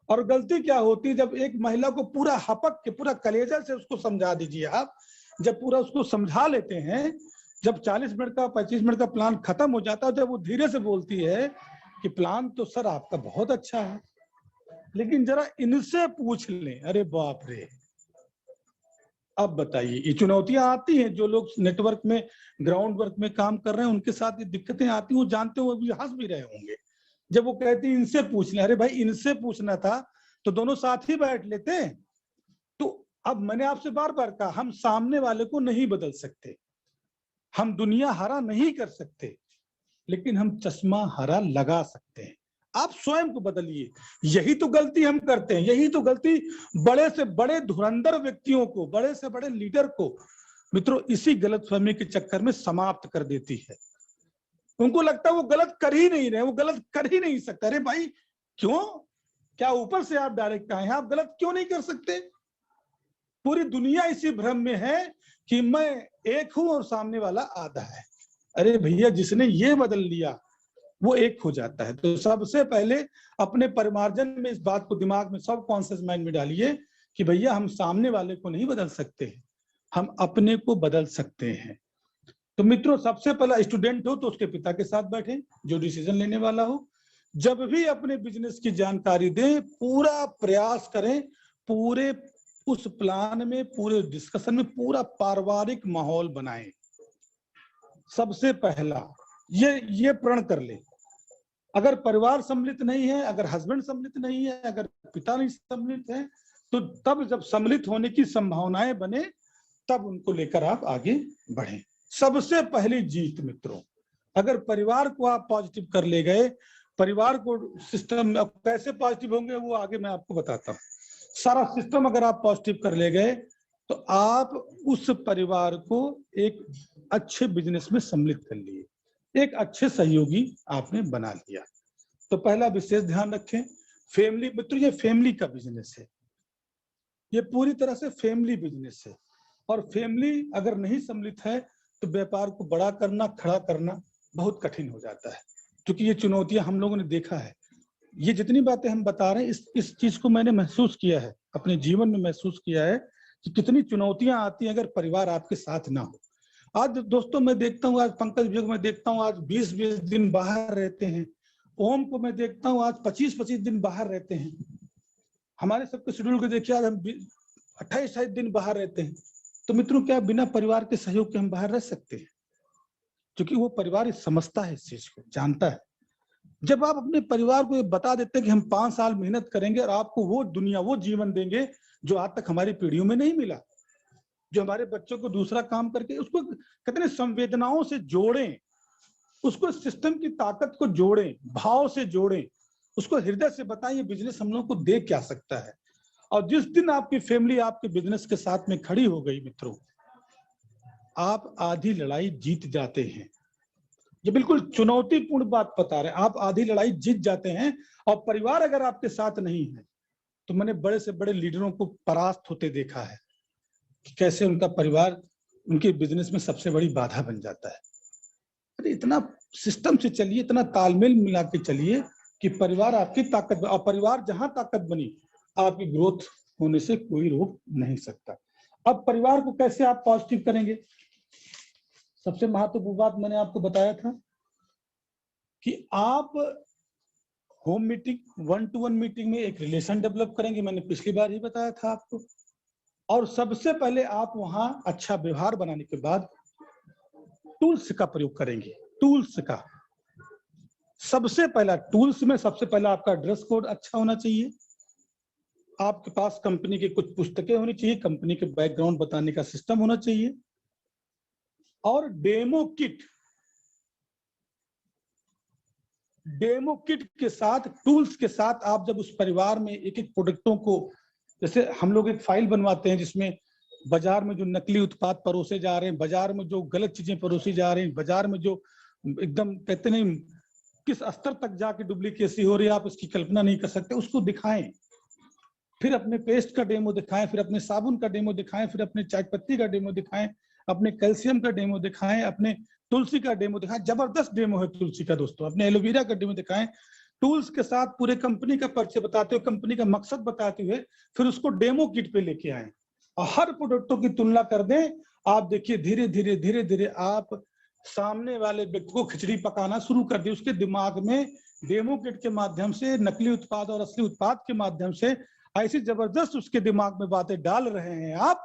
और गलती क्या होती है, जब एक महिला को पूरा हपक के पूरा कलेजा से उसको समझा दीजिए आप, जब पूरा उसको समझा लेते हैं, जब 40 मिनट का 25 मिनट का प्लान खत्म हो जाता है, जब वो धीरे से बोलती है कि प्लान तो सर आपका बहुत अच्छा है, लेकिन जरा इनसे पूछ लें, अरे बाप रे। अब बताइए, ये चुनौतियां आती हैं, जो लोग नेटवर्क में ग्राउंड वर्क में काम कर रहे हैं उनके साथ ये दिक्कतें आती हैं, वो जानते हो, अभी हंस भी रहे होंगे जब वो कहती है इनसे पूछ लें। अरे भाई, इनसे पूछना था तो दोनों साथ ही बैठ लेते। तो अब मैंने आपसे बार बार कहा, हम सामने वाले को नहीं बदल सकते, हम दुनिया हरा नहीं कर सकते, लेकिन हम चश्मा हरा लगा सकते हैं। आप स्वयं को बदलिए। यही तो गलती हम करते हैं, यही तो गलती बड़े से बड़े धुरंधर व्यक्तियों को, बड़े से बड़े लीडर को मित्रों इसी गलतफहमी के चक्कर में समाप्त कर देती है। उनको लगता है वो गलत कर ही नहीं रहे, वो गलत कर ही नहीं सकता। अरे भाई क्यों, क्या ऊपर से आप डायरेक्ट आए हैं, आप गलत क्यों नहीं कर सकते? पूरी दुनिया इसी भ्रम में है कि मैं एक हूं और सामने वाला आधा है। अरे भैया, जिसने ये बदल लिया वो एक हो जाता है। तो सबसे पहले अपने परिमार्जन में इस बात को दिमाग में, सब कॉन्शियस माइंड में डालिए कि भैया हम सामने वाले को नहीं बदल सकते, हम अपने को बदल सकते हैं। तो मित्रों, सबसे पहला स्टूडेंट हो तो उसके पिता के साथ बैठे, जो डिसीजन लेने वाला हो। जब भी अपने बिजनेस की जानकारी दें, पूरा प्रयास करें, पूरे उस प्लान में, पूरे डिस्कशन में पूरा पारिवारिक माहौल बनाएं। सबसे पहला ये प्रण कर ले। अगर परिवार सम्मिलित नहीं है, अगर हस्बैंड सम्मिलित नहीं है, अगर पिता नहीं सम्मिलित है, तो तब जब सम्मिलित होने की संभावनाएं बने, तब उनको लेकर आप आगे बढ़ें। सबसे पहली जीत मित्रों, अगर परिवार को आप पॉजिटिव कर ले गए, परिवार को सिस्टम में कैसे पॉजिटिव होंगे वो आगे मैं आपको बताता हूँ। सारा सिस्टम अगर आप पॉजिटिव कर ले गए तो आप उस परिवार को एक अच्छे बिजनेस में सम्मिलित कर लिए, एक अच्छे सहयोगी आपने बना लिया। तो पहला विशेष ध्यान रखें, फैमिली मित्रों, ये फैमिली का बिजनेस है, ये पूरी तरह से फैमिली बिजनेस है। और फैमिली अगर नहीं सम्मिलित है तो व्यापार को बड़ा करना, खड़ा करना बहुत कठिन हो जाता है, क्योंकि ये चुनौतियां हम लोगों ने देखा है। ये जितनी बातें हम बता रहे हैं, इस चीज को मैंने महसूस किया है, अपने जीवन में महसूस किया है कि कितनी चुनौतियां आती हैं अगर परिवार आपके साथ ना हो। आज दोस्तों मैं देखता हूँ, आज पंकज भैया को मैं देखता हूँ, आज 20-20 दिन बाहर रहते हैं। ओम को मैं देखता हूँ, आज 25-25 दिन बाहर रहते हैं। हमारे सबके शेड्यूल को देखिए, आज हम 28-28 दिन बाहर रहते हैं। तो मित्रों, क्या बिना परिवार के सहयोग के हम बाहर रह सकते हैं? क्योंकि वो परिवार समझता है, इस चीज को जानता है। जब आप अपने परिवार को ये बता देते हैं कि हम 5 साल मेहनत करेंगे और आपको वो दुनिया, वो जीवन देंगे जो आज तक हमारी पीढ़ियों में नहीं मिला, जो हमारे बच्चों को दूसरा काम करके उसको कितने संवेदनाओं से जोड़ें, उसको सिस्टम की ताकत को जोड़ें, भाव से जोड़ें, उसको हृदय से बताएं ये बिजनेस हम लोगों को दे क्या सकता है। और जिस दिन आपकी फैमिली आपके बिजनेस के साथ में खड़ी हो गई मित्रों, आप आधी लड़ाई जीत जाते हैं। ये बिल्कुल चुनौतीपूर्ण बात बता रहे हैं, आप आधी लड़ाई जीत जाते हैं। और परिवार अगर आपके साथ नहीं है तो मैंने बड़े से बड़े लीडरों को परास्त होते देखा है कि कैसे उनका परिवार उनके बिजनेस में सबसे बड़ी बाधा बन जाता है। अरे इतना सिस्टम से चलिए, इतना तालमेल मिला के चलिए कि परिवार आपकी ताकत, और परिवार जहां ताकत बनी, आपकी ग्रोथ होने से कोई रोक नहीं सकता। अब परिवार को कैसे आप पॉजिटिव करेंगे? सबसे महत्वपूर्ण बात मैंने आपको बताया था कि आप होम मीटिंग, 1-to-1 मीटिंग में एक रिलेशन डेवलप करेंगे, मैंने पिछली बार ही बताया था आपको। और सबसे पहले आप वहां अच्छा व्यवहार बनाने के बाद टूल्स का प्रयोग करेंगे। टूल्स का सबसे पहला, टूल्स में सबसे पहला आपका ड्रेस कोड अच्छा होना चाहिए, आपके पास कंपनी की कुछ पुस्तकें होनी चाहिए, कंपनी के बैकग्राउंड बताने का सिस्टम होना चाहिए, और डेमो किट के साथ, टूल्स के साथ आप जब उस परिवार में एक एक प्रोडक्टों को, जैसे हम लोग एक फाइल बनवाते हैं जिसमें बाजार में जो नकली उत्पाद परोसे जा रहे हैं, बाजार में जो गलत चीजें परोसी जा रही हैं, बाजार में जो एकदम कहते नहीं किस स्तर तक जाके डुप्लीकेसी हो रही है, आप उसकी कल्पना नहीं कर सकते, उसको दिखाएं। फिर अपने पेस्ट का डेमो दिखाएं, फिर अपने साबुन का डेमो दिखाएं, फिर अपने चाय पत्ती का डेमो दिखाएं, अपने कैल्शियम का डेमो दिखाएं, अपने तुलसी का डेमो दिखाएं। जबरदस्त डेमो है तुलसी का दोस्तों, अपने एलोवेरा का डेमो दिखाएं। टूल्स के साथ पूरे कंपनी का परिचय बताते हुए, कंपनी का मकसद बताते हुए फिर उसको डेमो किट पे लेके आए और हर प्रोडक्टों की तुलना कर दें। आप देखिए धीरे धीरे धीरे धीरे आप सामने वाले व्यक्ति को खिचड़ी पकाना शुरू कर दी। उसके दिमाग में डेमो किट के माध्यम से, नकली उत्पाद और असली उत्पाद के माध्यम से ऐसी जबरदस्त उसके दिमाग में बातें डाल रहे हैं आप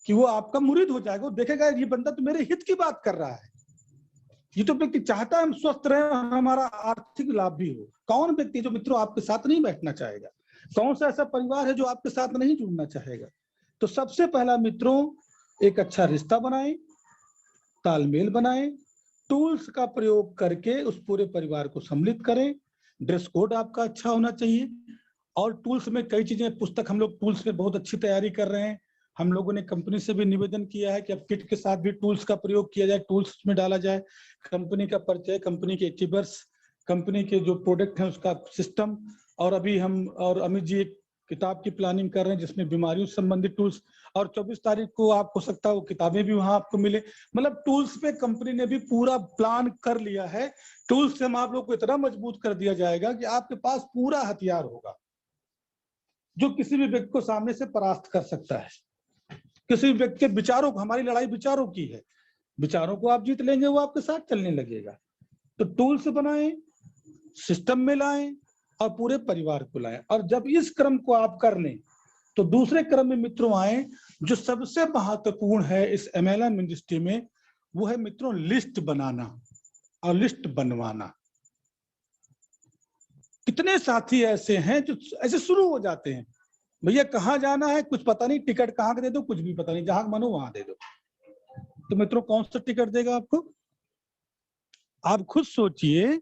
कि वो आपका मुरीद हो जाएगा। वो देखेगा ये बंदा तो मेरे हित की बात कर रहा है, ये तो व्यक्ति चाहता है हम स्वस्थ रहे और हमारा आर्थिक लाभ भी हो। कौन व्यक्ति जो मित्रों आपके साथ नहीं बैठना चाहेगा? कौन सा ऐसा परिवार है जो आपके साथ नहीं जुड़ना चाहेगा? तो सबसे पहला मित्रों, एक अच्छा रिश्ता बनाएं, तालमेल बनाएं, टूल्स का प्रयोग करके उस पूरे परिवार को सम्मिलित करें। ड्रेस कोड आपका अच्छा होना चाहिए और टूल्स में कई चीजें, पुस्तक हम लोग टूल्स में बहुत अच्छी तैयारी कर रहे हैं। हम लोगों ने कंपनी से भी निवेदन किया है कि अब किट के साथ भी टूल्स का प्रयोग किया जाए, टूल्स में डाला जाए। कंपनी का परिचय, कंपनी के एक्टिवर्स, कंपनी के जो प्रोडक्ट हैं उसका सिस्टम, और अभी हम और अमित जी एक किताब की प्लानिंग कर रहे हैं जिसमें बीमारियों से संबंधित टूल्स, और 24 तारीख को आप हो सकता है वो किताबें भी वहां आपको मिले। मतलब टूल्स पे कंपनी ने भी पूरा प्लान कर लिया है। टूल्स से हम आप लोग को इतना मजबूत कर दिया जाएगा कि आपके पास पूरा हथियार होगा जो किसी भी व्यक्ति को सामने से परास्त कर सकता है। किसी भी व्यक्ति के विचारों को, हमारी लड़ाई विचारों की है, विचारों को आप जीत लेंगे, वो आपके साथ चलने लगेगा। तो टूल्स बनाएं, सिस्टम में लाएं और पूरे परिवार को लाएं। और जब इस क्रम को आप कर लें तो दूसरे क्रम में मित्रों आए जो सबसे महत्वपूर्ण है इस MLM इंडस्ट्री में, वो है मित्रों लिस्ट बनाना और लिस्ट बनवाना। कितने साथी ऐसे हैं जो ऐसे शुरू हो जाते हैं, भैया कहाँ जाना है कुछ पता नहीं, टिकट कहाँ का दे दो कुछ भी पता नहीं, जहां मनो वहां दे दो। तो मित्रों कौन सा टिकट देगा आपको? आप खुद सोचिए,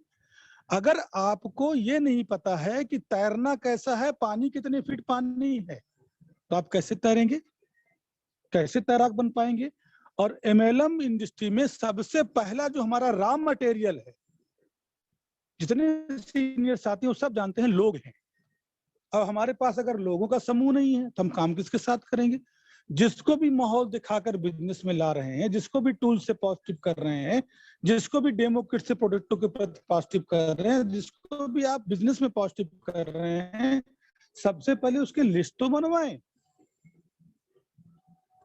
अगर आपको ये नहीं पता है कि तैरना कैसा है, पानी कितने फीट पानी है, तो आप कैसे तैरेंगे, कैसे तैराक बन पाएंगे? और MLM इंडस्ट्री में सबसे पहला जो हमारा रॉ मटेरियल है, जितने सीनियर साथी हैं वो सब जानते हैं, लोग हैं। अब हमारे पास अगर लोगों का समूह नहीं है तो हम काम किसके साथ करेंगे? जिसको भी माहौल दिखाकर बिजनेस में ला रहे हैं, जिसको भी टूल से पॉजिटिव कर रहे हैं, जिसको भी डेमो किट से प्रोडक्टों के प्रति पॉजिटिव कर रहे हैं, जिसको भी आप बिजनेस में पॉजिटिव कर रहे हैं, सबसे पहले उसकी लिस्ट तो बनवाएं।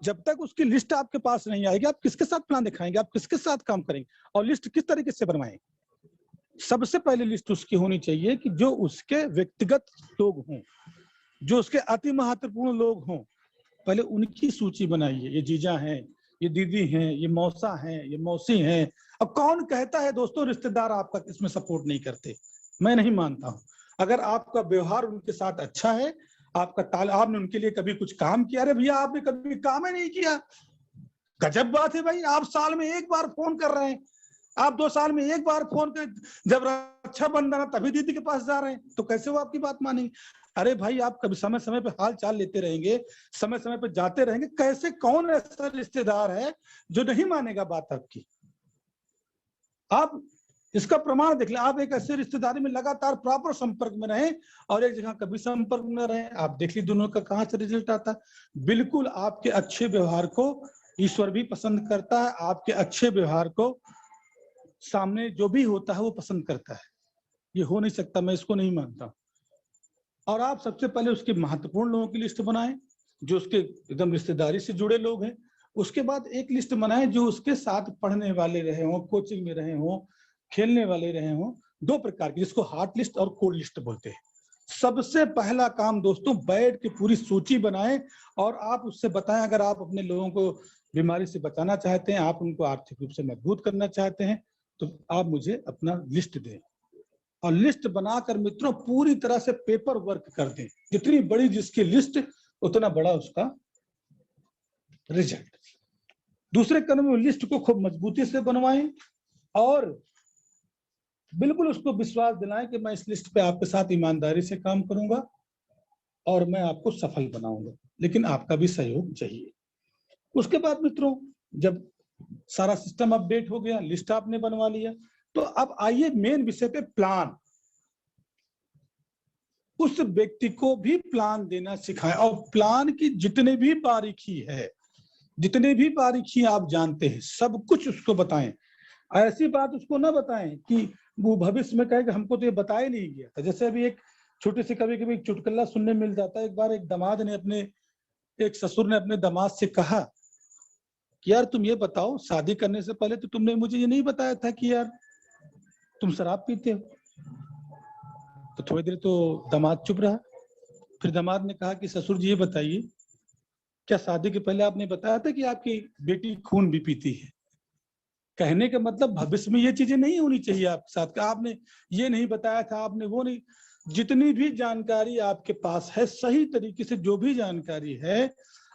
जब तक उसकी लिस्ट आपके पास नहीं आएगी, आप किसके साथ प्लान दिखाएंगे, आप किसके साथ काम करेंगे? और लिस्ट किस तरीके से बनवाएं? सबसे पहले लिस्ट उसकी होनी चाहिए कि जो उसके व्यक्तिगत लोग हों, जो उसके अति महत्वपूर्ण लोग हों, पहले उनकी सूची बनाइए। ये जीजा हैं, ये दीदी हैं, ये मौसा हैं, ये मौसी हैं। अब कौन कहता है दोस्तों रिश्तेदार आपका किसमें सपोर्ट नहीं करते? मैं नहीं मानता हूं। अगर आपका व्यवहार उनके साथ अच्छा है, आपका आपने उनके लिए कभी कुछ काम किया, अरे भैया आपने कभी काम ही नहीं किया, गजब बात है भाई। आप साल में एक बार फोन कर रहे हैं, आप 2 साल में एक बार फोन कर, जब रक्षाबंधन है तभी दीदी के पास जा रहे हैं, तो कैसे वो आपकी बात मानेंगे? अरे भाई आप कभी समय समय पे हाल चाल लेते रहेंगे, समय समय पे जाते रहेंगे, कैसे, कौन ऐसा रिश्तेदार है जो नहीं मानेगा बात आपकी? आप इसका प्रमाण देख लें। आप एक ऐसे रिश्तेदारी में लगातार प्रॉपर संपर्क में रहें और एक जगह कभी संपर्क में रहें, आप देख लीजिए दोनों का कहां से रिजल्ट आता है। बिल्कुल आपके अच्छे व्यवहार को ईश्वर भी पसंद करता है, आपके अच्छे व्यवहार को सामने जो भी होता है वो पसंद करता है। ये हो नहीं सकता, मैं इसको नहीं मानता। और आप सबसे पहले उसके महत्वपूर्ण लोगों की लिस्ट बनाएं, जो उसके एकदम रिश्तेदारी से जुड़े लोग हैं। उसके बाद एक लिस्ट बनाएं जो उसके साथ पढ़ने वाले रहे हों, कोचिंग में रहे हों, खेलने वाले रहे हों। 2 प्रकार की, जिसको हार्ट लिस्ट और कोल्ड लिस्ट बोलते हैं। सबसे पहला काम दोस्तों, बैठ के पूरी सूची बनाएं और आप उससे बताएं, अगर आप अपने लोगों को बीमारी से बचाना चाहते हैं, आप उनको आर्थिक रूप से मजबूत करना चाहते हैं, तो आप मुझे अपना लिस्ट दें। और लिस्ट बनाकर मित्रों पूरी तरह से पेपर वर्क कर दें। जितनी बड़ी जिसकी लिस्ट उतना बड़ा उसका रिजल्ट। दूसरे क्रम में लिस्ट को खूब मजबूती से बनवाएं और बिल्कुल उसको विश्वास दिलाएं कि मैं इस लिस्ट पे आपके साथ ईमानदारी से काम करूंगा और मैं आपको सफल बनाऊंगा, लेकिन आपका भी सहयोग चाहिए। उसके बाद मित्रों जब सारा सिस्टम अपडेट हो गया, लिस्ट आपने बनवा लिया, तो अब आइए मेन विषय पे, प्लान। उस व्यक्ति को भी प्लान देना सिखाएं और प्लान की जितने भी बारीकी है, जितने भी बारीकी आप जानते हैं, सब कुछ उसको बताएं। ऐसी बात उसको ना बताएं कि वो भविष्य में कहेगा हमको तो ये बताया नहीं गया था। जैसे अभी एक छोटी सी कभी कभी चुटकुला सुनने मिल जाता है। एक बार एक दामाद ने एक ससुर ने अपने दामाद से कहा कि यार तुम ये बताओ, शादी करने से पहले तो तुमने मुझे ये नहीं बताया था कि यार तुम शराब पीते हो। तो थोड़ी देर तो दामाद चुप रहा। फिर दामाद ने कहा कि ससुर जी ये बताइए, क्या शादी के पहले आपने बताया था कि आपकी बेटी खून भी पीती है? कहने का मतलब भविष्य में ये चीजें नहीं होनी चाहिए आपके साथ। आपने ये नहीं बताया था, आपने वो नहीं। जितनी भी जानकारी आपके पास है, सही तरीके से जो भी जानकारी है,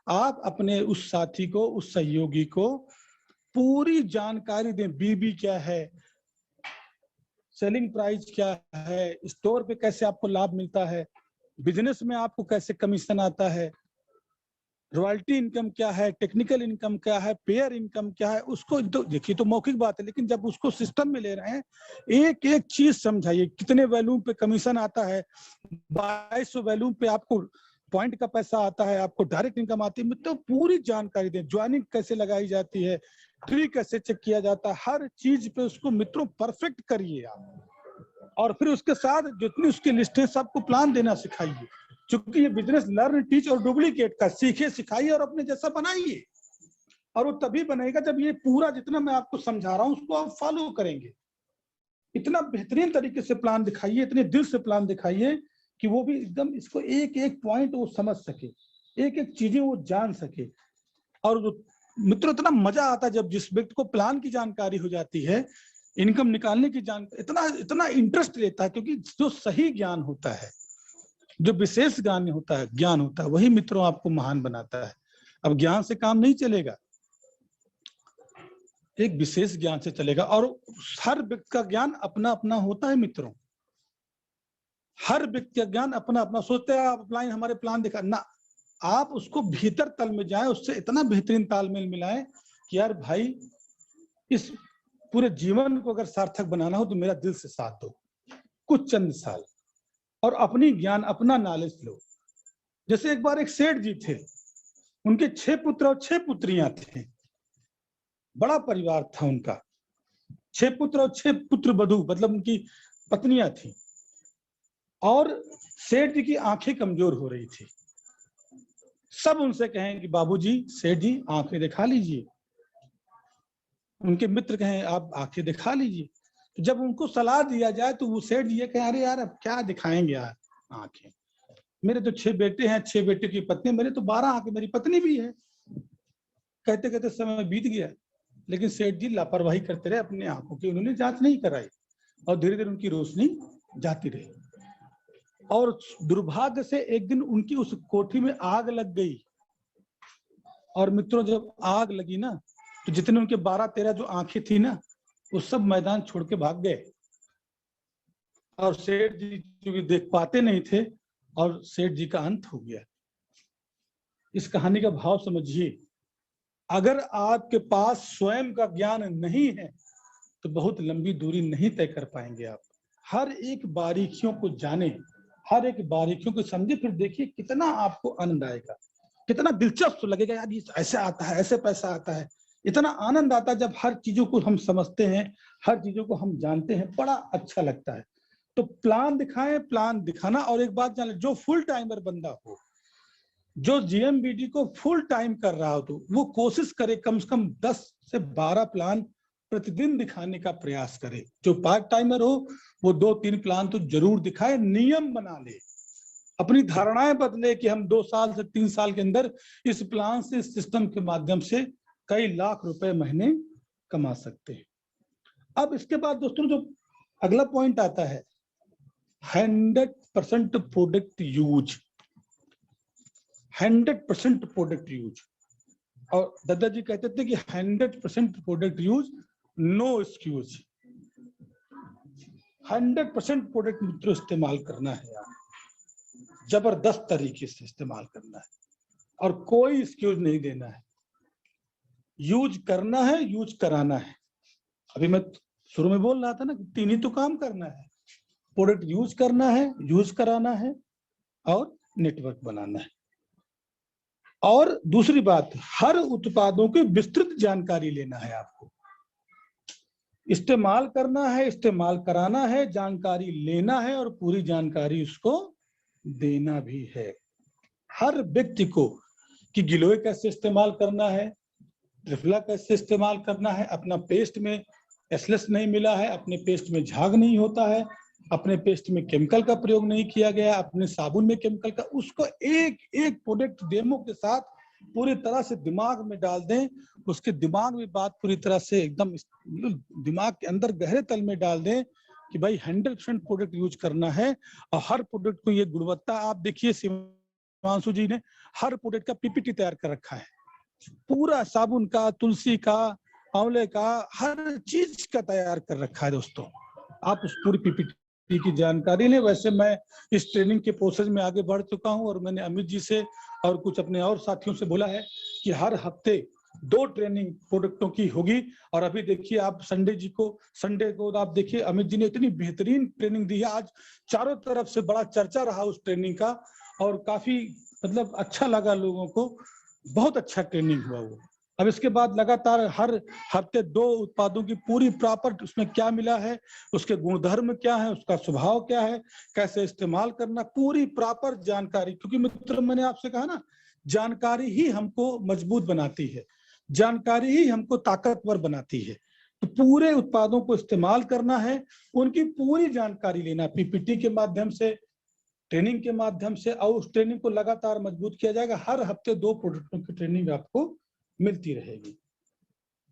आप अपने उस साथी को, उस सहयोगी को पूरी जानकारी दें। बीबी क्या है, सेलिंग प्राइस क्या है, स्टोर पे कैसे आपको लाभ मिलता है, बिजनेस में आपको कैसे कमीशन आता है, रॉयल्टी इनकम क्या है, टेक्निकल इनकम क्या है, पेयर इनकम क्या है। उसको तो देखिए, तो मौखिक बात है, लेकिन जब उसको सिस्टम में ले रहे हैं, एक एक चीज समझाइए। कितने वैल्यूम पे कमीशन आता है, 2200 वैल्यूम पे आपको पॉइंट का पैसा आता है, आपको डायरेक्ट इनकम आती है। तो पूरी जानकारी दें। ज्वाइनिंग कैसे लगाई जाती है, ट्री कैसे चेक किया जाता है, हर चीज पे उसको मित्रों परफेक्ट करिए आप। और फिर उसके साथ जितनी उसकी लिस्ट है, सबको प्लान देना सिखाइए। क्योंकि ये बिजनेस लर्न, टीच और डुप्लीकेट का, सीखे सिखाइए और अपने जैसा बनाइए। और वो तभी बनेगा जब ये पूरा जितना मैं आपको समझा रहा हूं उसको आप फॉलो करेंगे। इतना बेहतरीन तरीके से प्लान दिखाइए, इतने दिल से प्लान दिखाइए कि वो भी एकदम इसको एक एक पॉइंट वो समझ सके, एक एक चीजें वो जान सके। और मित्रों इतना मजा आता है जब जिस व्यक्ति को प्लान की जानकारी हो जाती है, इनकम निकालने की इतना इतना इंटरेस्ट लेता है। क्योंकि जो सही ज्ञान होता है, जो विशेष ज्ञान होता है, वही मित्रों आपको महान बनाता है। अब ज्ञान से काम नहीं चलेगा, एक विशेष ज्ञान से चलेगा। और हर व्यक्ति का ज्ञान अपना अपना होता है मित्रों, हर व्यक्ति का ज्ञान अपना अपना। सोचते हैं आप अपलाइन हमारे प्लान दिखा ना, आप उसको भीतर तल में जाए, उससे इतना बेहतरीन तालमेल मिलाएं कि यार भाई, इस पूरे जीवन को अगर सार्थक बनाना हो तो मेरा दिल से साथ दो कुछ चंद साल, और अपनी ज्ञान, अपना नॉलेज लो। जैसे एक बार एक सेठ जी थे, उनके 6 पुत्र और 6 पुत्रियां थे। बड़ा परिवार था उनका, 6 पुत्र और 6 पुत्र वधू, मतलब उनकी पत्नियां थी। और सेठ जी की आंखें कमजोर हो रही थी। सब उनसे कहें कि बाबूजी, सेठ जी आंखें दिखा लीजिए। उनके मित्र कहें आप आंखें दिखा लीजिए। तो जब उनको सलाह दिया जाए तो वो सेठ जी कहें अरे यार अब क्या दिखाएंगे यार आंखें, मेरे तो 6 बेटे हैं, 6 बेटे की पत्नी, मेरे तो 12 आंखें, मेरी पत्नी भी है। कहते कहते समय बीत गया, लेकिन सेठ जी लापरवाही करते रहे अपने आंखों की, उन्होंने जांच नहीं कराई और धीरे धीरे उनकी रोशनी जाती रही। और दुर्भाग्य से एक दिन उनकी उस कोठी में आग लग गई। और मित्रों जब आग लगी ना, तो जितने उनके 12-13 जो आंखें थी ना, वो सब मैदान छोड़ के भाग गए। और सेठ जी क्योंकि देख पाते नहीं थे, और सेठ जी का अंत हो गया। इस कहानी का भाव समझिए। अगर आपके पास स्वयं का ज्ञान नहीं है तो बहुत लंबी दूरी नहीं तय कर पाएंगे आप। हर एक बारीकियों को जाने, हर एक बारीकियों को समझे, फिर देखिए कितना आपको आनंद आएगा, कितना दिलचस्प लगेगा। यार ये ऐसे आता है, ऐसे पैसा आता है। इतना आनंद आता है जब हर चीजों को हम समझते हैं, हर चीजों को हम जानते हैं, बड़ा अच्छा लगता है। तो प्लान दिखाएं, प्लान दिखाना। और एक बात जान, जो फुल टाइमर बंदा हो, जो जीएमबीडी को फुल टाइम कर रहा हो, तो वो कोशिश करे कम से कम 10 से 12 प्लान प्रतिदिन दिखाने का प्रयास करे। जो पार्ट टाइमर हो वो 2-3 प्लान तो जरूर दिखाए, नियम बना ले, अपनी धारणाएं बदले कि हम 2 साल से 3 साल के अंदर इस प्लान से, इस सिस्टम के माध्यम से कई लाख रुपए महीने कमा सकते हैं। अब इसके बाद दोस्तों जो अगला पॉइंट आता है, 100% प्रोडक्ट यूज। 100% product use. और दादाजी कहते थे कि 100% product use, no excuse. 100% product मित्रों इस्तेमाल करना है यार, जबरदस्त तरीके से इस्तेमाल करना है, और कोई एक्सक्यूज नहीं देना है। यूज करना है, यूज कराना है। अभी मैं शुरू में बोल रहा था ना, 3 ही तो काम करना है, प्रोडक्ट यूज करना है, यूज कराना है, और नेटवर्क बनाना है। और दूसरी बात, हर उत्पादों की विस्तृत जानकारी लेना है आपको। इस्तेमाल करना है, इस्तेमाल कराना है, जानकारी लेना है और पूरी जानकारी उसको देना भी है हर व्यक्ति को, कि गिलोय कैसे इस्तेमाल करना है, ट्रिफला कैसे इस्तेमाल करना है, अपना पेस्ट में एसलेस नहीं मिला है, अपने पेस्ट में झाग नहीं होता है, अपने पेस्ट में केमिकल का प्रयोग नहीं किया गया, अपने साबुन में केमिकल का, उसको एक एक प्रोडक्ट डेमो के साथ पूरी तरह से दिमाग में डाल दें, उसके दिमाग में बात पूरी तरह से एकदम दिमाग के अंदर गहरे तल में डाल दें कि भाई 100% प्रोडक्ट यूज करना है। और हर प्रोडक्ट को ये गुणवत्ता, आप देखिए शिवांशु जी ने हर प्रोडक्ट का पीपीटी तैयार कर रखा है, पूरा साबुन का, तुलसी का, आंवले का, हर चीज का तैयार कर रखा है दोस्तों। आप उस पूरी पीपीटी की जानकारी लें। वैसे मैं इस ट्रेनिंग के प्रोसेस में आगे बढ़ चुका हूं और मैंने अमित जी से और कुछ अपने और साथियों से बोला है कि हर हफ्ते 2 ट्रेनिंग प्रोडक्टों की होगी। और अभी देखिए आप संडे को आप देखिए अमित जी ने इतनी बेहतरीन ट्रेनिंग दी है, आज चारों तरफ से बड़ा चर्चा रहा उस ट्रेनिंग का और काफी मतलब अच्छा लगा लोगों को, बहुत अच्छा ट्रेनिंग हुआ वो। अब इसके बाद लगातार हर हफ्ते 2 उत्पादों की पूरी प्रॉपर उसमें क्या मिला है, उसके गुणधर्म क्या है, उसका स्वभाव क्या है, कैसे इस्तेमाल करना, पूरी प्रॉपर जानकारी। क्योंकि मित्र मैंने आपसे कहा ना, जानकारी ही हमको मजबूत बनाती है, जानकारी ही हमको ताकतवर बनाती है। तो पूरे उत्पादों को इस्तेमाल करना है, उनकी पूरी जानकारी लेना पीपीटी के माध्यम से, ट्रेनिंग के माध्यम से, और उस ट्रेनिंग को लगातार मजबूत किया जाएगा। हर हफ्ते 2 प्रोडक्टों की ट्रेनिंग आपको मिलती रहेगी।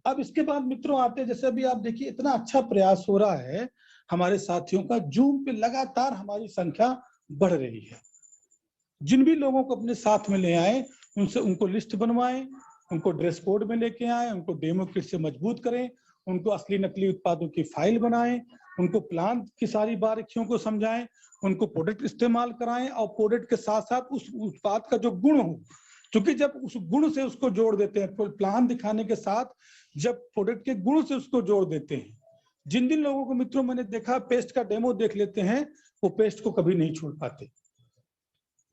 अब इसके बाद मित्रों आते हैं, जैसे अभी आप देखिए इतना अच्छा प्रयास हो रहा है हमारे साथियों का, जूम पे लगातार हमारी संख्या बढ़ रही है। जिन भी लोगों को अपने साथ में ले आए, उनसे उनको लिस्ट बनवाएं, उनको ड्रेस कोड में लेके आए, उनको डेमो किट से मजबूत करें, उनको असली नकली उत्पादों की फाइल बनाएं, उनको प्लांट की सारी बारीकियों को समझाएं, उनको प्रोडक्ट इस्तेमाल कराएं और प्रोडक्ट के साथ साथ उस उत्पाद का जो गुण हो, क्योंकि जब उस गुण से उसको जोड़ देते हैं, प्लान दिखाने के साथ जब प्रोडक्ट के गुण से उसको जोड़ देते हैं, जिन जिन लोगों को मित्रों मैंने देखा पेस्ट का डेमो देख लेते हैं, वो पेस्ट को कभी नहीं छोड़ पाते।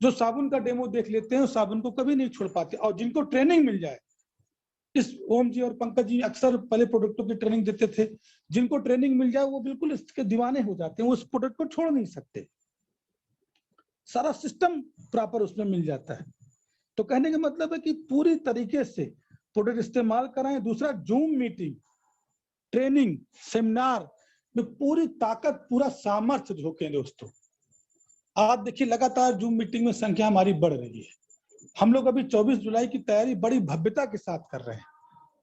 जो साबुन का डेमो देख लेते हैं, वो साबुन को कभी नहीं छोड़ पाते। और जिनको ट्रेनिंग मिल जाए, इस ओम जी और पंकज जी अक्सर पहले प्रोडक्टों की ट्रेनिंग देते थे, जिनको ट्रेनिंग मिल जाए वो बिल्कुल इसके दीवाने हो जाते हैं, वो उस प्रोडक्ट को छोड़ नहीं सकते, सारा सिस्टम प्रॉपर उसमें मिल जाता है। तो कहने का मतलब है कि पूरी तरीके से प्रोडक्ट इस्तेमाल कराएं। दूसरा, जूम मीटिंग, ट्रेनिंग, सेमिनार में पूरी ताकत, पूरा सामर्थ्य झोंकें दोस्तों। आप देखिए लगातार जूम मीटिंग में संख्या हमारी बढ़ रही है। हम लोग अभी 24 जुलाई की तैयारी बड़ी भव्यता के साथ कर रहे हैं,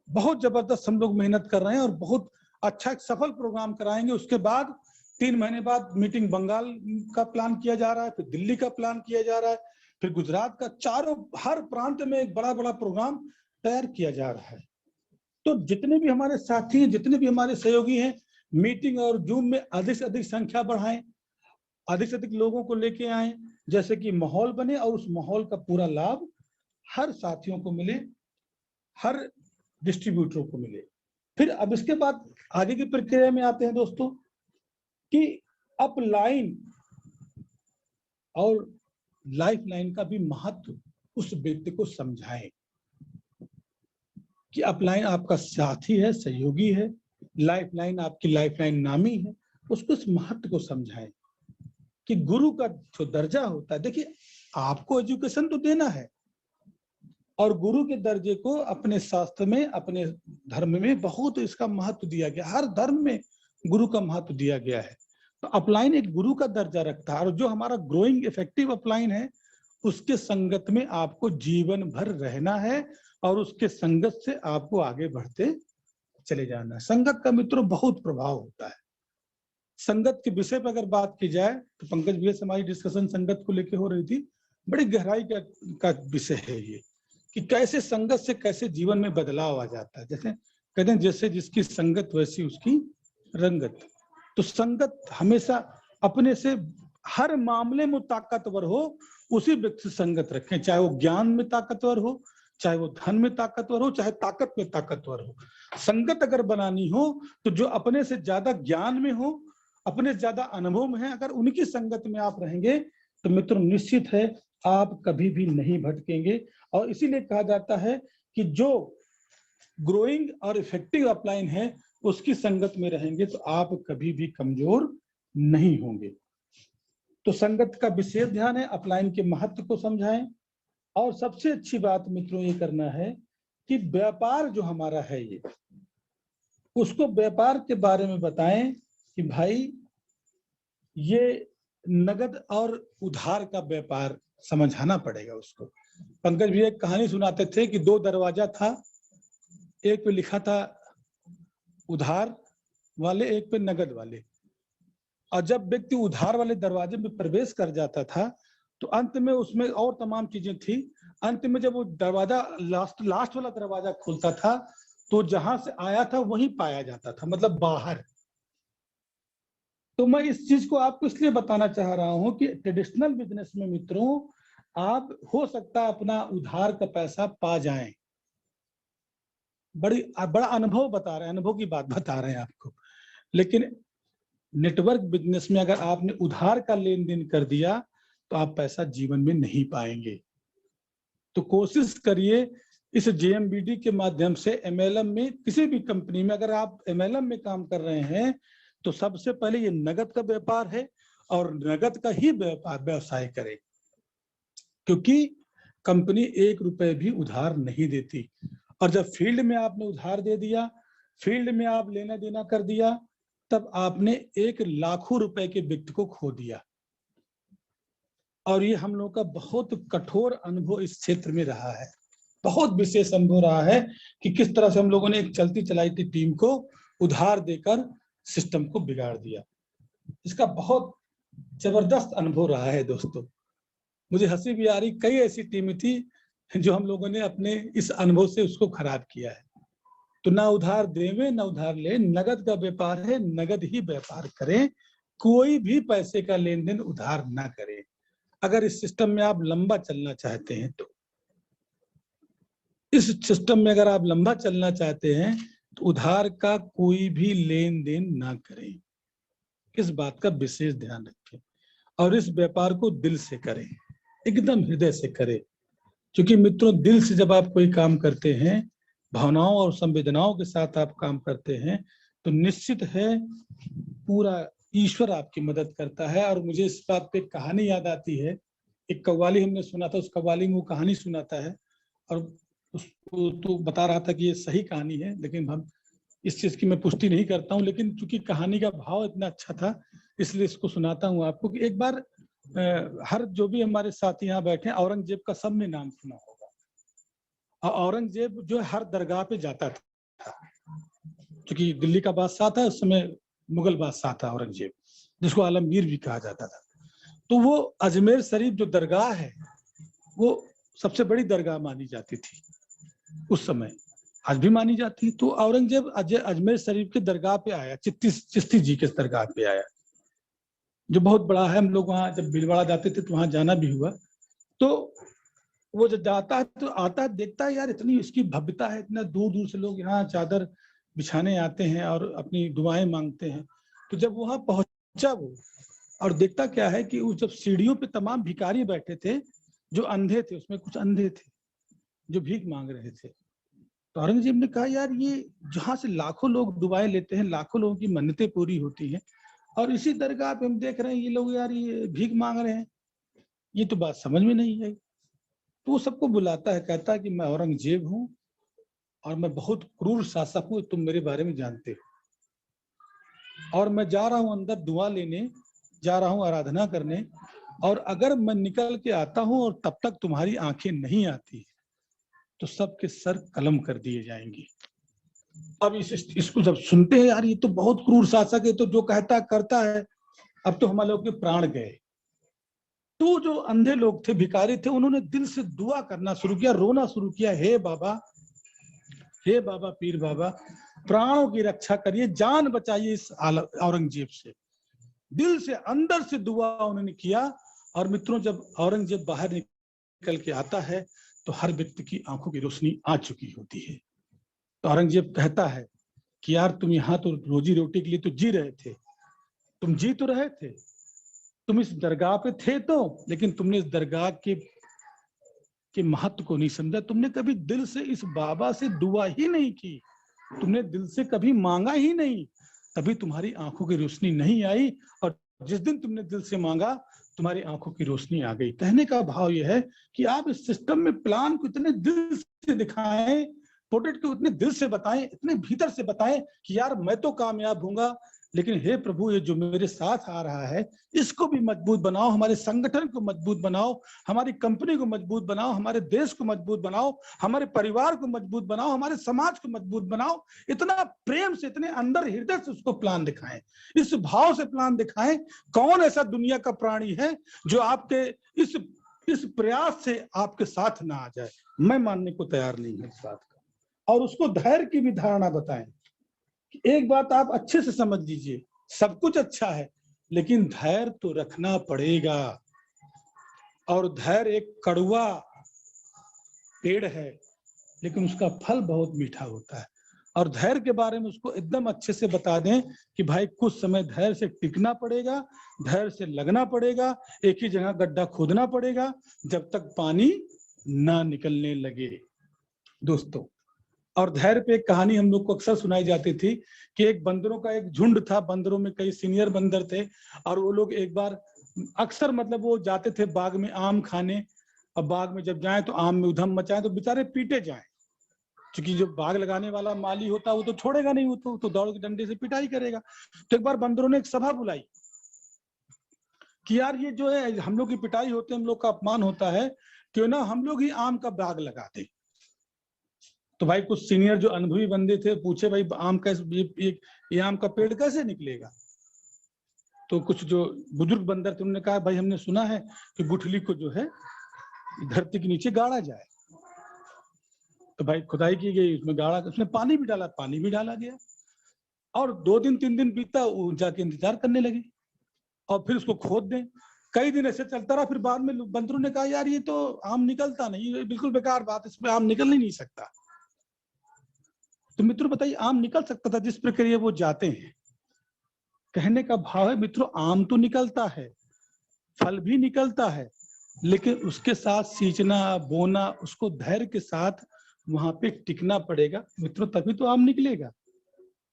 बहुत जबरदस्त हम लोग मेहनत कर रहे हैं और बहुत अच्छा एक सफल प्रोग्राम कराएंगे। उसके बाद 3 महीने बाद मीटिंग बंगाल का प्लान किया जा रहा है, फिर दिल्ली का प्लान किया जा रहा है, फिर गुजरात का, चारों हर प्रांत में एक बड़ा बड़ा प्रोग्राम तैयार किया जा रहा है। तो जितने भी हमारे साथी हैं, जितने भी हमारे सहयोगी हैं, मीटिंग और जूम में अधिक से अधिक संख्या बढ़ाएं, अधिक से अधिक लोगों को लेके आए, जैसे कि माहौल बने और उस माहौल का पूरा लाभ हर साथियों को मिले, हर डिस्ट्रीब्यूटरों को मिले। फिर अब इसके बाद आगे की प्रक्रिया में आते हैं दोस्तों कि अपलाइन और लाइफ लाइन का भी महत्व उस व्यक्ति को समझाएं कि अपलाइन आपका साथी है, सहयोगी है, लाइफ लाइन आपकी लाइफ लाइन नामी है, उसको इस महत्व को समझाएं कि गुरु का जो दर्जा होता है, देखिए आपको एजुकेशन तो देना है और गुरु के दर्जे को अपने शास्त्र में, अपने धर्म में बहुत इसका महत्व दिया गया, हर धर्म में गुरु का महत्व दिया गया है। तो अपलाइन एक गुरु का दर्जा रखता है और जो हमारा ग्रोइंग इफेक्टिव अपलाइन है, उसके संगत में आपको जीवन भर रहना है और उसके संगत से आपको आगे बढ़ते चले जाना है। संगत का मित्रों बहुत प्रभाव होता है। संगत के विषय पर अगर बात की जाए तो पंकज भैया से हमारी डिस्कशन संगत को लेकर हो रही थी, बड़ी गहराई का विषय है ये कि कैसे संगत से कैसे जीवन में बदलाव आ जाता है। जैसे कहते हैं जैसे जिसकी संगत वैसी उसकी रंगत। तो संगत हमेशा अपने से हर मामले में ताकतवर हो, उसी व्यक्ति से संगत रखें, चाहे वो ज्ञान में ताकतवर हो, चाहे वो धन में ताकतवर हो, चाहे ताकत में ताकतवर हो। संगत अगर बनानी हो तो जो अपने से ज्यादा ज्ञान में हो, अपने से ज्यादा अनुभव में है, अगर उनकी संगत में आप रहेंगे तो मित्रों निश्चित है आप कभी भी नहीं भटकेंगे। और इसीलिए कहा जाता है कि जो ग्रोइंग और इफेक्टिव अपलाइन है उसकी संगत में रहेंगे तो आप कभी भी कमजोर नहीं होंगे। तो संगत का विशेष ध्यान है, अपलाइन के महत्व को समझाएं। और सबसे अच्छी बात मित्रों ये करना है कि व्यापार जो हमारा है ये, उसको व्यापार के बारे में बताएं कि भाई ये नगद और उधार का व्यापार समझाना पड़ेगा उसको। पंकज भैया एक कहानी सुनाते थे कि 2 दरवाजा था, एक पे लिखा था उधार वाले, एक पे नगद वाले। और जब व्यक्ति उधार वाले दरवाजे में प्रवेश कर जाता था तो अंत में उसमें और तमाम चीजें थी। अंत में जब वो दरवाजा लास्ट वाला दरवाजा खुलता था तो जहां से आया था वहीं पाया जाता था, मतलब बाहर। तो मैं इस चीज को आपको इसलिए बताना चाह रहा हूं कि ट्रेडिशनल बिजनेस में मित्रों आप हो सकता है अपना उधार का पैसा पा जाएं। बड़ा अनुभव बता रहे हैं, अनुभव की बात बता रहे हैं आपको। लेकिन नेटवर्क बिजनेस में अगर आपने उधार का लेन देन कर दिया तो आप पैसा जीवन में नहीं पाएंगे। तो कोशिश करिए इस जेएमबीडी के माध्यम से एमएलएम में, किसी भी कंपनी में अगर आप एमएलएम में काम कर रहे हैं तो सबसे पहले ये नगद का व्यापार है और नगद का ही व्यवसाय करें, क्योंकि कंपनी 1 रुपए भी उधार नहीं देती। और जब फील्ड में आपने उधार दे दिया, फील्ड में आप लेना देना कर दिया, तब आपने 1 लाखों रुपए के व्यक्ति को खो दिया। और ये हम लोग का बहुत कठोर अनुभव इस क्षेत्र में रहा है, बहुत विशेष अनुभव रहा है कि किस तरह से हम लोगों ने एक चलती चलाई थी टीम को उधार देकर सिस्टम को बिगाड़ दिया। इसका बहुत जबरदस्त अनुभव रहा है दोस्तों। मुझे हंसी भी आ रही, कई ऐसी टीमें थी जो हम लोगों ने अपने इस अनुभव से उसको खराब किया है। तो ना उधार देवे ना उधार ले, नगद का व्यापार है, नगद ही व्यापार करें, कोई भी पैसे का लेन देन उधार ना करें। अगर इस सिस्टम में आप लंबा चलना चाहते हैं तो, इस सिस्टम में अगर आप लंबा चलना चाहते हैं तो उधार का कोई भी लेन देन ना करें। इस बात का विशेष ध्यान रखें और इस व्यापार को दिल से करें, एकदम हृदय से करें। क्योंकि मित्रों दिल से जब आप कोई काम करते हैं, भावनाओं और संवेदनाओं के साथ आप काम करते हैं तो निश्चित है पूरा ईश्वर आपकी मदद करता है। और मुझे इस बात पे कहानी याद आती है, एक कव्वाली हमने सुना था, उस कव्वाली में वो कहानी सुनाता है और उसको तो बता रहा था कि ये सही कहानी है, लेकिन हम इस चीज की मैं पुष्टि नहीं करता हूँ, लेकिन चूंकि कहानी का भाव इतना अच्छा था इसलिए इसको सुनाता हूँ आपको। कि एक बार हर जो भी हमारे साथी यहाँ बैठे, औरंगजेब का सबने नाम सुना होगा। और औरंगजेब जो हर दरगाह पे जाता था, क्योंकि दिल्ली का बादशाह था उस समय, मुगल बादशाह था औरंगजेब, जिसको आलमगीर भी कहा जाता था। तो वो अजमेर शरीफ जो दरगाह है वो सबसे बड़ी दरगाह मानी जाती थी उस समय, आज भी मानी जाती है। तो औरंगजेब अजमेर शरीफ के दरगाह पे आया, चिश्ती जी के दरगाह पे आया, जो बहुत बड़ा है। हम लोग वहां जब भीलवाड़ा जाते थे तो वहां जाना भी हुआ। तो वो जब जाता है तो आता है, देखता है यार इतनी इसकी भव्यता है, इतना दूर दूर से लोग यहाँ चादर बिछाने आते हैं और अपनी दुआएं मांगते हैं। तो जब वहां पहुंचा वो और देखता क्या है कि उस जब सीढ़ियों पे तमाम भिखारी बैठे थे जो अंधे थे, उसमें कुछ अंधे थे जो भीख मांग रहे थे। तो औरंगजेब ने कहा यार ये जहाँ से लाखों लोग दुआएं लेते हैं, लाखों लोगों की मन्नतें पूरी होती हैं, और इसी दरगाह पे हम देख रहे हैं ये लोग यार ये भीख मांग रहे हैं, ये तो बात समझ में नहीं आई। तो वो सबको बुलाता है, कहता है कि मैं औरंगजेब हूँ और मैं बहुत क्रूर शासक हूँ, तुम मेरे बारे में जानते हो, और मैं जा रहा हूँ अंदर दुआ लेने, जा रहा हूँ आराधना करने, और अगर मैं निकल के आता हूँ और तब तक तुम्हारी आंखें नहीं आती तो सबके सर कलम कर दिए जाएंगे। अब इसको जब सुनते हैं यार ये तो बहुत क्रूर शासक है, तो जो कहता करता है, अब तो हमारे लोग के प्राण गए। तो जो अंधे लोग थे, भिखारी थे, उन्होंने दिल से दुआ करना शुरू किया, रोना शुरू किया, हे बाबा पीर बाबा, प्राणों की रक्षा करिए, जान बचाइए इस औरंगजेब से। दिल से अंदर से दुआ उन्होंने किया। और मित्रों जब औरंगजेब बाहर निकल के आता है तो हर व्यक्ति की आंखों की रोशनी आ चुकी होती है। तो औरंगजेब कहता है कि यार तुम यहाँ तो रोजी रोटी के लिए तो जी रहे थे, तुम जी तो रहे थे, तुम इस दरगाह पे थे तो, लेकिन तुमने इस दरगाह के महत्व को नहीं समझा, तुमने कभी दिल से इस बाबा से दुआ ही नहीं की तुमने दिल से कभी मांगा ही नहीं, तभी तुम्हारी आंखों की रोशनी नहीं आई, और जिस दिन तुमने दिल से मांगा तुम्हारी आंखों की रोशनी आ गई। कहने का भाव यह है कि आप इस सिस्टम में प्लान को इतने दिल से दिखाएं, प्रोडक्ट को इतने दिल से बताएं, इतने भीतर से बताएं कि यार मैं तो कामयाब होऊंगा, लेकिन हे प्रभु ये जो मेरे साथ आ रहा है इसको भी मजबूत बनाओ, हमारे संगठन को मजबूत बनाओ, हमारी कंपनी को मजबूत बनाओ, हमारे देश को मजबूत बनाओ, हमारे परिवार को मजबूत बनाओ, हमारे समाज को मजबूत बनाओ। इतना प्रेम से, इतने अंदर हृदय से उसको प्लान दिखाएं, इस भाव से प्लान दिखाएं। कौन ऐसा दुनिया का प्राणी है जो आपके इस प्रयास से आपके साथ ना आ जाए? मैं मानने को तैयार नहीं हूं इस बात का। और उसको धैर्य की भी धारणा बताएं। एक बात आप अच्छे से समझ लीजिए, सब कुछ अच्छा है लेकिन धैर्य तो रखना पड़ेगा, और धैर्य एक कड़वा पेड़ है लेकिन उसका फल बहुत मीठा होता है। और धैर्य के बारे में उसको एकदम अच्छे से बता दें कि भाई कुछ समय धैर्य से टिकना पड़ेगा, धैर्य से लगना पड़ेगा, एक ही जगह गड्ढा खोदना पड़ेगा जब तक पानी ना निकलने लगे दोस्तों। और धैर्य पे एक कहानी हम लोग को अक्सर सुनाई जाती थी कि एक बंदरों का एक झुंड था, बंदरों में कई सीनियर बंदर थे, और वो लोग एक बार अक्सर मतलब वो जाते थे बाग में आम खाने, और बाग में जब जाएं तो आम में उधम मचाएं तो बेचारे पीटे जाएं, क्योंकि जो बाग लगाने वाला माली होता है वो तो छोड़ेगा नहीं, वो तो दौड़ के डंडे से पिटाई करेगा। तो एक बार बंदरों ने एक सभा बुलाई कि यार ये जो है हम लोग की पिटाई होती है, हम लोग का अपमान होता है, क्यों ना हम लोग ही आम का बाग लगा दें। तो भाई कुछ सीनियर जो अनुभवी बंदे थे पूछे भाई आम कैसे, ये आम का पेड़ कैसे निकलेगा? तो कुछ जो बुजुर्ग बंदर थे उन्होंने कहा भाई हमने सुना है कि गुठली को जो है धरती के नीचे गाड़ा जाए। तो भाई खुदाई की गई, उसमें गाड़ा, उसमें पानी भी डाला, पानी भी डाला गया, और 2 दिन 3 दिन बीता, वो जाके इंतजार करने लगे और फिर उसको खोद दें। कई दिन ऐसे चलता रहा, फिर बाद में बंदरों ने कहा यार ये तो आम निकलता नहीं, ये बिल्कुल बेकार बात, इसमें आम निकल ही नहीं सकता। तो मित्रों बताइए आम निकल सकता था जिस प्रक्रिया वो जाते हैं। कहने का भाव है मित्रों आम तो निकलता है, फल भी निकलता है, लेकिन उसके साथ सींचना, बोना, उसको धैर्य के साथ वहां पे टिकना पड़ेगा मित्रों, तभी तो आम निकलेगा।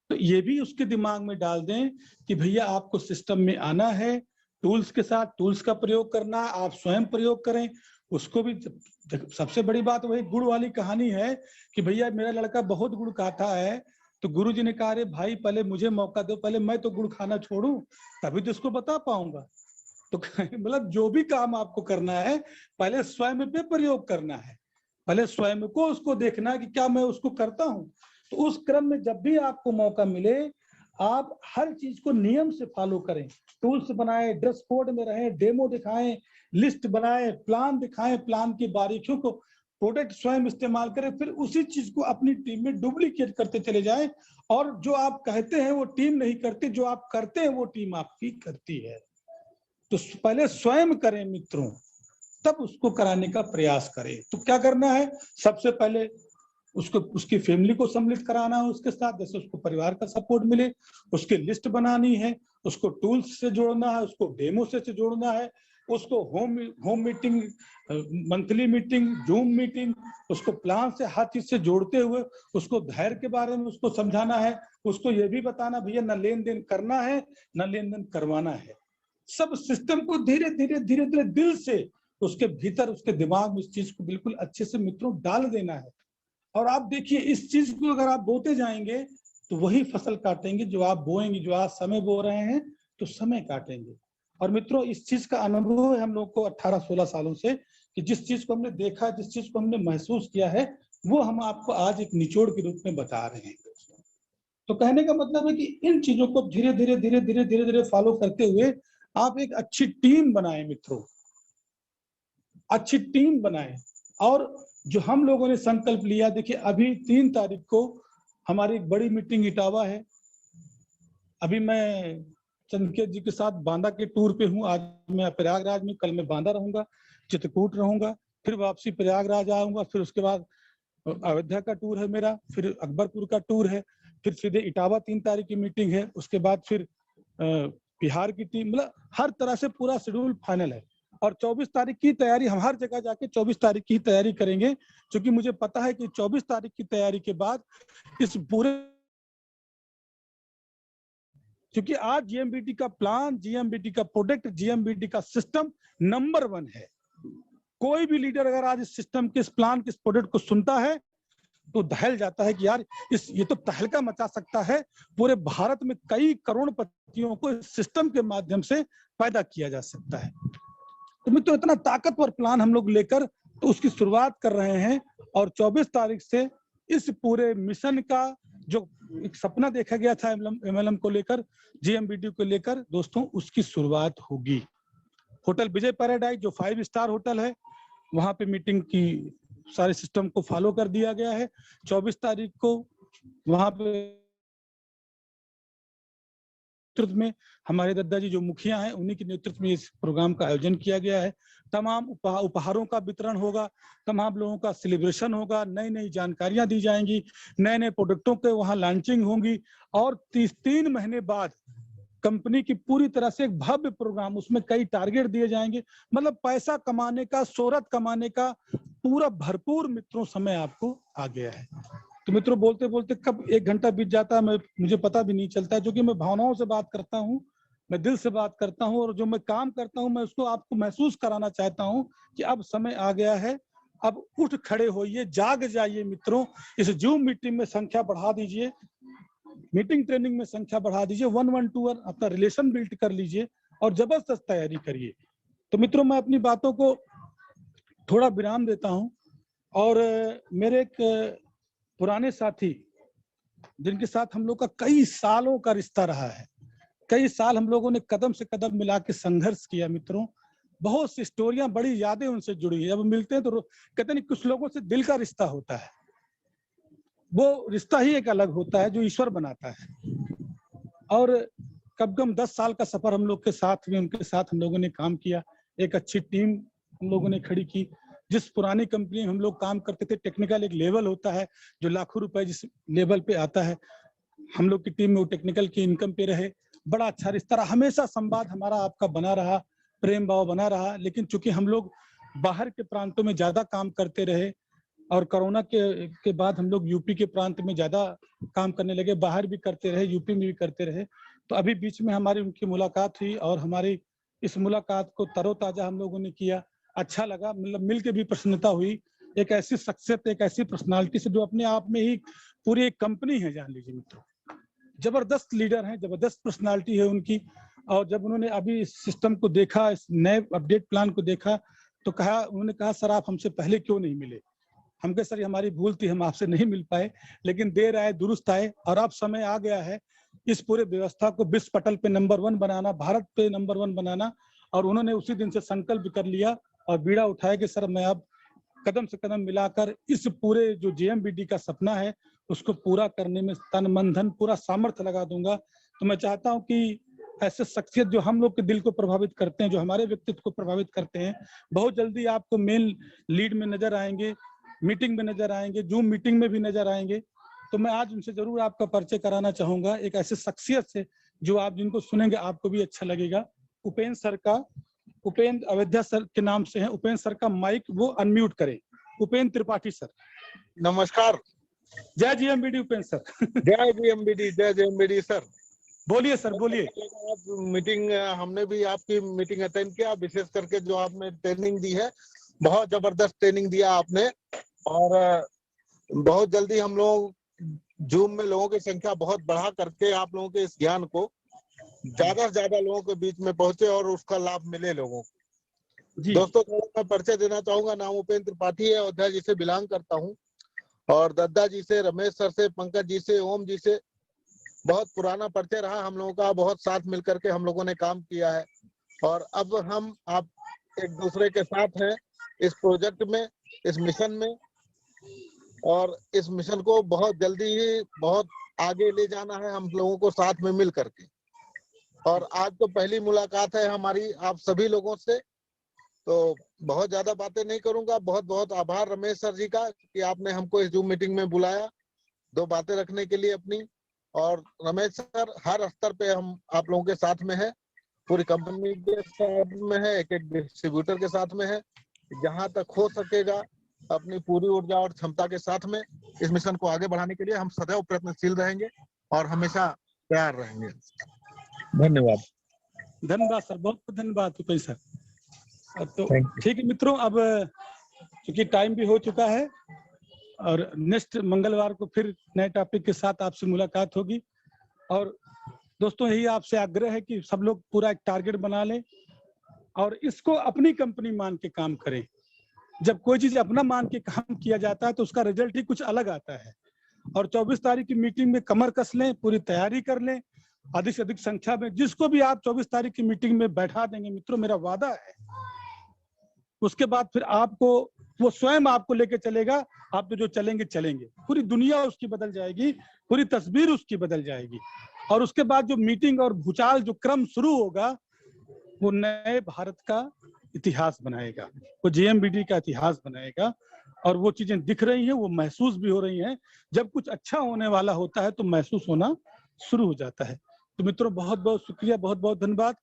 तो ये भी उसके दिमाग में डाल दें कि भैया आपको सिस्टम में आना है, टूल्स के साथ टूल्स का प्रयोग करना, आप स्वयं प्रयोग करें उसको भी। सबसे बड़ी बात वही गुड़ वाली कहानी है कि भैया मेरा लड़का बहुत गुड़ खाता है, तो गुरुजी ने कहा अरे भाई पहले मुझे मौका दो, पहले मैं तो गुड़ खाना छोड़ूं तभी तो इसको बता पाऊंगा। तो मतलब जो भी काम आपको करना है पहले स्वयं पे प्रयोग करना है, पहले स्वयं को उसको देखना है कि क्या मैं उसको करता हूं। तो उस क्रम में जब भी आपको मौका मिले आप हर चीज को नियम से फॉलो करें, टूल्स बनाएं, ड्रेस कोड में रहें, डेमो दिखाएं, लिस्ट बनाएं, प्लान दिखाएं, प्लान की बारीकियों को, प्रोडक्ट स्वयं इस्तेमाल करें, फिर उसी चीज को अपनी टीम में डुप्लीकेट करते चले जाएं। और जो आप कहते हैं वो टीम नहीं करती, जो आप करते हैं वो टीम आपकी करती है। तो पहले स्वयं करें मित्रों, तब उसको कराने का प्रयास करें। तो क्या करना है, सबसे पहले उसको उसकी फैमिली को सम्मिलित कराना है उसके साथ, जैसे उसको परिवार का सपोर्ट मिले, उसकी लिस्ट बनानी है, उसको टूल्स से जोड़ना है, उसको डेमो से जोड़ना है, उसको home meeting, monthly meeting, zoom meeting, उसको प्लान से हर चीज से जोड़ते हुए उसको धैर्य के बारे में उसको समझाना है, उसको ये भी बताना भैया न लेन देन करना है न लेन देन करवाना है। सब सिस्टम को धीरे धीरे धीरे धीरे दिल से उसके भीतर, उसके दिमाग में इस चीज को बिल्कुल अच्छे से मित्रों डाल देना है। और आप देखिए इस चीज को अगर आप बोते जाएंगे तो वही फसल काटेंगे जो आप बोएंगे, जो आज समय बो रहे हैं तो समय काटेंगे। और मित्रों इस चीज का अनुभव है हम लोग को 18-16 सालों से, कि जिस चीज को हमने देखा, जिस चीज को हमने महसूस किया है वो हम आपको आज एक निचोड़ के रूप में बता रहे हैं। तो कहने का मतलब है कि इन चीजों को धीरे धीरे धीरे धीरे धीरे धीरे फॉलो करते हुए आप एक अच्छी टीम बनाएं मित्रों, अच्छी टीम बनाएं। और जो हम लोगों ने संकल्प लिया, देखिए अभी 3 तारीख को हमारी एक बड़ी मीटिंग इटावा है। अभी मैं चंदकेत जी के साथ बांदा के टूर पे हूँ, आज मैं प्रयागराज में, कल मैं बांदा रहूंगा, चित्रकूट रहूंगा, फिर वापसी प्रयागराज आऊंगा, फिर उसके बाद अयोध्या का टूर है मेरा, फिर अकबरपुर का टूर है, फिर सीधे इटावा 3 तारीख की मीटिंग है, उसके बाद फिर बिहार की टीम, मतलब हर तरह से पूरा शेड्यूल फाइनल है। और 24 तारीख की तैयारी हम हर जगह जाके 24 तारीख की तैयारी करेंगे, क्योंकि मुझे पता है कि 24 तारीख की तैयारी के बाद इस पूरे, क्योंकि आज जीएमबीटी का प्लान, जीएमबीटी का प्रोडक्ट, जीएमबीटी का सिस्टम नंबर 1 है। कोई भी लीडर अगर आज इस सिस्टम के, इस प्लान के, इस प्रोडक्ट को सुनता है तो दहल जाता है कि यार ये तो तहलका मचा सकता है। पूरे भारत में कई करोड़पतियों को इस सिस्टम के माध्यम से पैदा किया जा सकता है। तो मित्रों, इतना ताकतवर प्लान हम लोग लेकर तो उसकी शुरुआत कर रहे हैं, और 24 तारीख से इस पूरे मिशन का जो एक सपना देखा गया था एमएलएम को लेकर, जीएमबीटी को लेकर, दोस्तों उसकी शुरुआत होगी। होटल विजय पैराडाइज जो 5 स्टार होटल है, वहां पे मीटिंग की सारे सिस्टम को फॉलो कर दिया गया है। 24 तारीख को वहां पे नेतृत्व में हमारे दद्दा जी जो मुखिया हैं, उन्हीं के नेतृत्व में इस प्रोग्राम का आयोजन किया गया है। तमाम उपहारों का वितरण होगा, तमाम लोगों का सेलिब्रेशन होगा, नई नई जानकारियां दी जाएंगी, नए नए प्रोडक्टों के वहां लॉन्चिंग होंगी, और 3 महीने बाद कंपनी की पूरी तरह से एक भव्य प्रोग्राम, उसमें कई टारगेट दिए जाएंगे। मतलब पैसा कमाने का, शोहरत कमाने का पूरा भरपूर मित्रों समय आपको आ गया है। तो मित्रों, बोलते बोलते कब 1 घंटा बीत जाता है मुझे पता भी नहीं चलता है, क्योंकि मैं भावनाओं से बात करता हूँ, मैं दिल से बात करता हूँ, और जो मैं काम करता हूँ मैं उसको आपको महसूस कराना चाहता हूँ कि अब समय आ गया है, अब उठ खड़े होइए, जाग जाइए मित्रों। इस जूम मीटिंग में संख्या बढ़ा दीजिए, मीटिंग ट्रेनिंग में संख्या बढ़ा दीजिए, 1-1-2-1 अपना रिलेशन बिल्ड कर लीजिए और जबरदस्त तैयारी करिए। तो मित्रों, मैं अपनी बातों को थोड़ा विराम देता हूं, और मेरे एक पुराने साथी, जिनके साथ हम लोग का कई सालों का रिश्ता रहा है, कई साल हम लोगों ने कदम से कदम मिला के संघर्ष किया मित्रों, बहुत सी स्टोरियां, बड़ी यादें उनसे जुड़ी है। जब मिलते हैं तो कहते नहीं, कुछ लोगों से दिल का रिश्ता होता है, वो रिश्ता ही एक अलग होता है जो ईश्वर बनाता है। और कम कम 10 साल का सफर हम लोग के साथ में, उनके साथ हम लोगों ने काम किया, एक अच्छी टीम हम लोगों ने खड़ी की। जिस पुरानी कंपनी में हम लोग काम करते थे, टेक्निकल एक लेवल होता है जो लाखों रुपए जिस लेवल पे आता है, हम लोग की टीम में वो टेक्निकल की इनकम पे रहे। बड़ा अच्छा रिश्ता रहा, हमेशा संवाद हमारा आपका बना रहा, प्रेम भाव बना रहा। लेकिन चूंकि हम लोग बाहर के प्रांतों में ज्यादा काम करते रहे, और कोरोना के बाद हम लोग यूपी के प्रांत में ज्यादा काम करने लगे, बाहर भी करते रहे, यूपी में भी करते रहे। तो अभी बीच में हमारी उनकी मुलाकात हुई, और हमारी इस मुलाकात को तरोताजा हम लोगों ने किया। अच्छा लगा, मतलब मिल के भी प्रसन्नता हुई। एक ऐसी शख्सियत, एक ऐसी पर्सनालिटी से जो अपने आप में ही पूरी एक कंपनी है, जान लीजिए मित्रों। जबरदस्त लीडर हैं, जबरदस्त पर्सनालिटी है उनकी। और जब उन्होंने अभी इस सिस्टम को देखा, इस नए अपडेट प्लान को देखा, तो उन्होंने कहा सर आप हमसे पहले क्यों नहीं मिले। हम कहे सर हमारी भूल थी, हम आपसे नहीं मिल पाए, लेकिन देर आए दुरुस्त आए, और अब समय आ गया है इस पूरे व्यवस्था को विश्व पटल पे नंबर 1 बनाना, भारत पे नंबर 1 बनाना। और उन्होंने उसी दिन से संकल्प कर लिया और बीड़ा उठाया कि सर मैं अब कदम से कदम मिलाकर इस पूरे जो जीएमबीटी का सपना है उसको पूरा करने में तन मन धन पूरा सामर्थ्य लगा दूंगा। तो मैं चाहता हूं कि ऐसे शख्सियत जो हम लोग के दिल को प्रभावित करते हैं, जो हमारे व्यक्तित्व को प्रभावित करते हैं, बहुत जल्दी आपको मेन लीड में नजर आएंगे, मीटिंग में नजर आएंगे, जूम मीटिंग में भी नजर आएंगे। तो मैं आज उनसे जरूर आपका परिचय कराना चाहूंगा, एक ऐसे शख्सियत से जो आप जिनको सुनेंगे आपको भी अच्छा लगेगा। उपेंद्र सर का, उपेंद्र अयोध्या सर के नाम से है। उपेंद्र सर का माइक वो अनम्यूट करें। उपेंद्र त्रिपाठी सर। नमस्कार। जय जीएमबीटी उपेंद्र सर। जय जीएमबीटी, जय जीएमबीटी सर। बोलिए सर, बोलिए। आप मीटिंग, हमने भी आपकी मीटिंग अटेंड किया, विशेष करके जो आपने ट्रेनिंग दी है, बहुत जबरदस्त ट्रेनिंग दिया आपने। और बहुत जल्दी हम लोग जूम में लोगों की संख्या बहुत बढ़ा करके आप लोगों के इस ज्ञान को ज्यादा से ज्यादा लोगों के बीच में पहुंचे और उसका लाभ मिले लोगों को। दोस्तों, थोड़ा मैं परिचय देना चाहूंगा। नाम उपेंद्र त्रिपाठी है, अयोध्या जी से बिलोंग करता हूँ, और दद्दा जी से, रमेश सर से, पंकज जी से, ओम जी से बहुत पुराना परिचय रहा हम लोगों का। बहुत साथ मिलकर के हम लोगों ने काम किया है, और अब हम आप एक दूसरे के साथ हैं इस प्रोजेक्ट में, इस मिशन में, और इस मिशन को बहुत जल्दी ही बहुत आगे ले जाना है हम लोगों को साथ में मिल करके। और आज तो पहली मुलाकात है हमारी आप सभी लोगों से, तो बहुत ज्यादा बातें नहीं करूंगा। बहुत बहुत आभार रमेश सर जी का कि आपने हमको इस जूम मीटिंग में बुलाया 2 बातें रखने के लिए अपनी। और रमेश सर हर स्तर पे हम आप लोगों के साथ में है, पूरी कंपनी के साथ में है, एक एक डिस्ट्रीब्यूटर के साथ में है। जहां तक हो सकेगा अपनी पूरी ऊर्जा और क्षमता के साथ में इस मिशन को आगे बढ़ाने के लिए हम सदैव प्रयत्नशील रहेंगे और हमेशा तैयार रहेंगे। धन्यवाद। धन्यवाद सर, बहुत बहुत धन्यवाद तुपई सर। तो Thank you. ठीक है मित्रों, अब चूंकि टाइम भी हो चुका है और नेक्स्ट मंगलवार को फिर नए टॉपिक के साथ आपसे मुलाकात होगी। और दोस्तों यही आपसे आग्रह है कि सब लोग पूरा एक टारगेट बना लें और इसको अपनी कंपनी मान के काम करें। जब कोई चीज अपना मान के काम किया जाता है तो उसका रिजल्ट ही कुछ अलग आता है। और 24 तारीख की मीटिंग में कमर कस लें, पूरी तैयारी कर लें, अधिक से अधिक संख्या में जिसको भी आप 24 तारीख की मीटिंग में बैठा देंगे मित्रों, मेरा वादा है उसके बाद फिर आपको वो स्वयं आपको लेके चलेगा। आप तो जो चलेंगे चलेंगे, पूरी दुनिया उसकी बदल जाएगी, पूरी तस्वीर उसकी बदल जाएगी। और उसके बाद जो मीटिंग और भूचाल जो क्रम शुरू होगा वो नए भारत का इतिहास बनाएगा, वो जेएमबीडी का इतिहास बनाएगा। और वो चीजें दिख रही हैं, वो महसूस भी हो रही हैं। जब कुछ अच्छा होने वाला होता है तो महसूस होना शुरू हो जाता है। तो मित्रों बहुत बहुत शुक्रिया, बहुत बहुत धन्यवाद।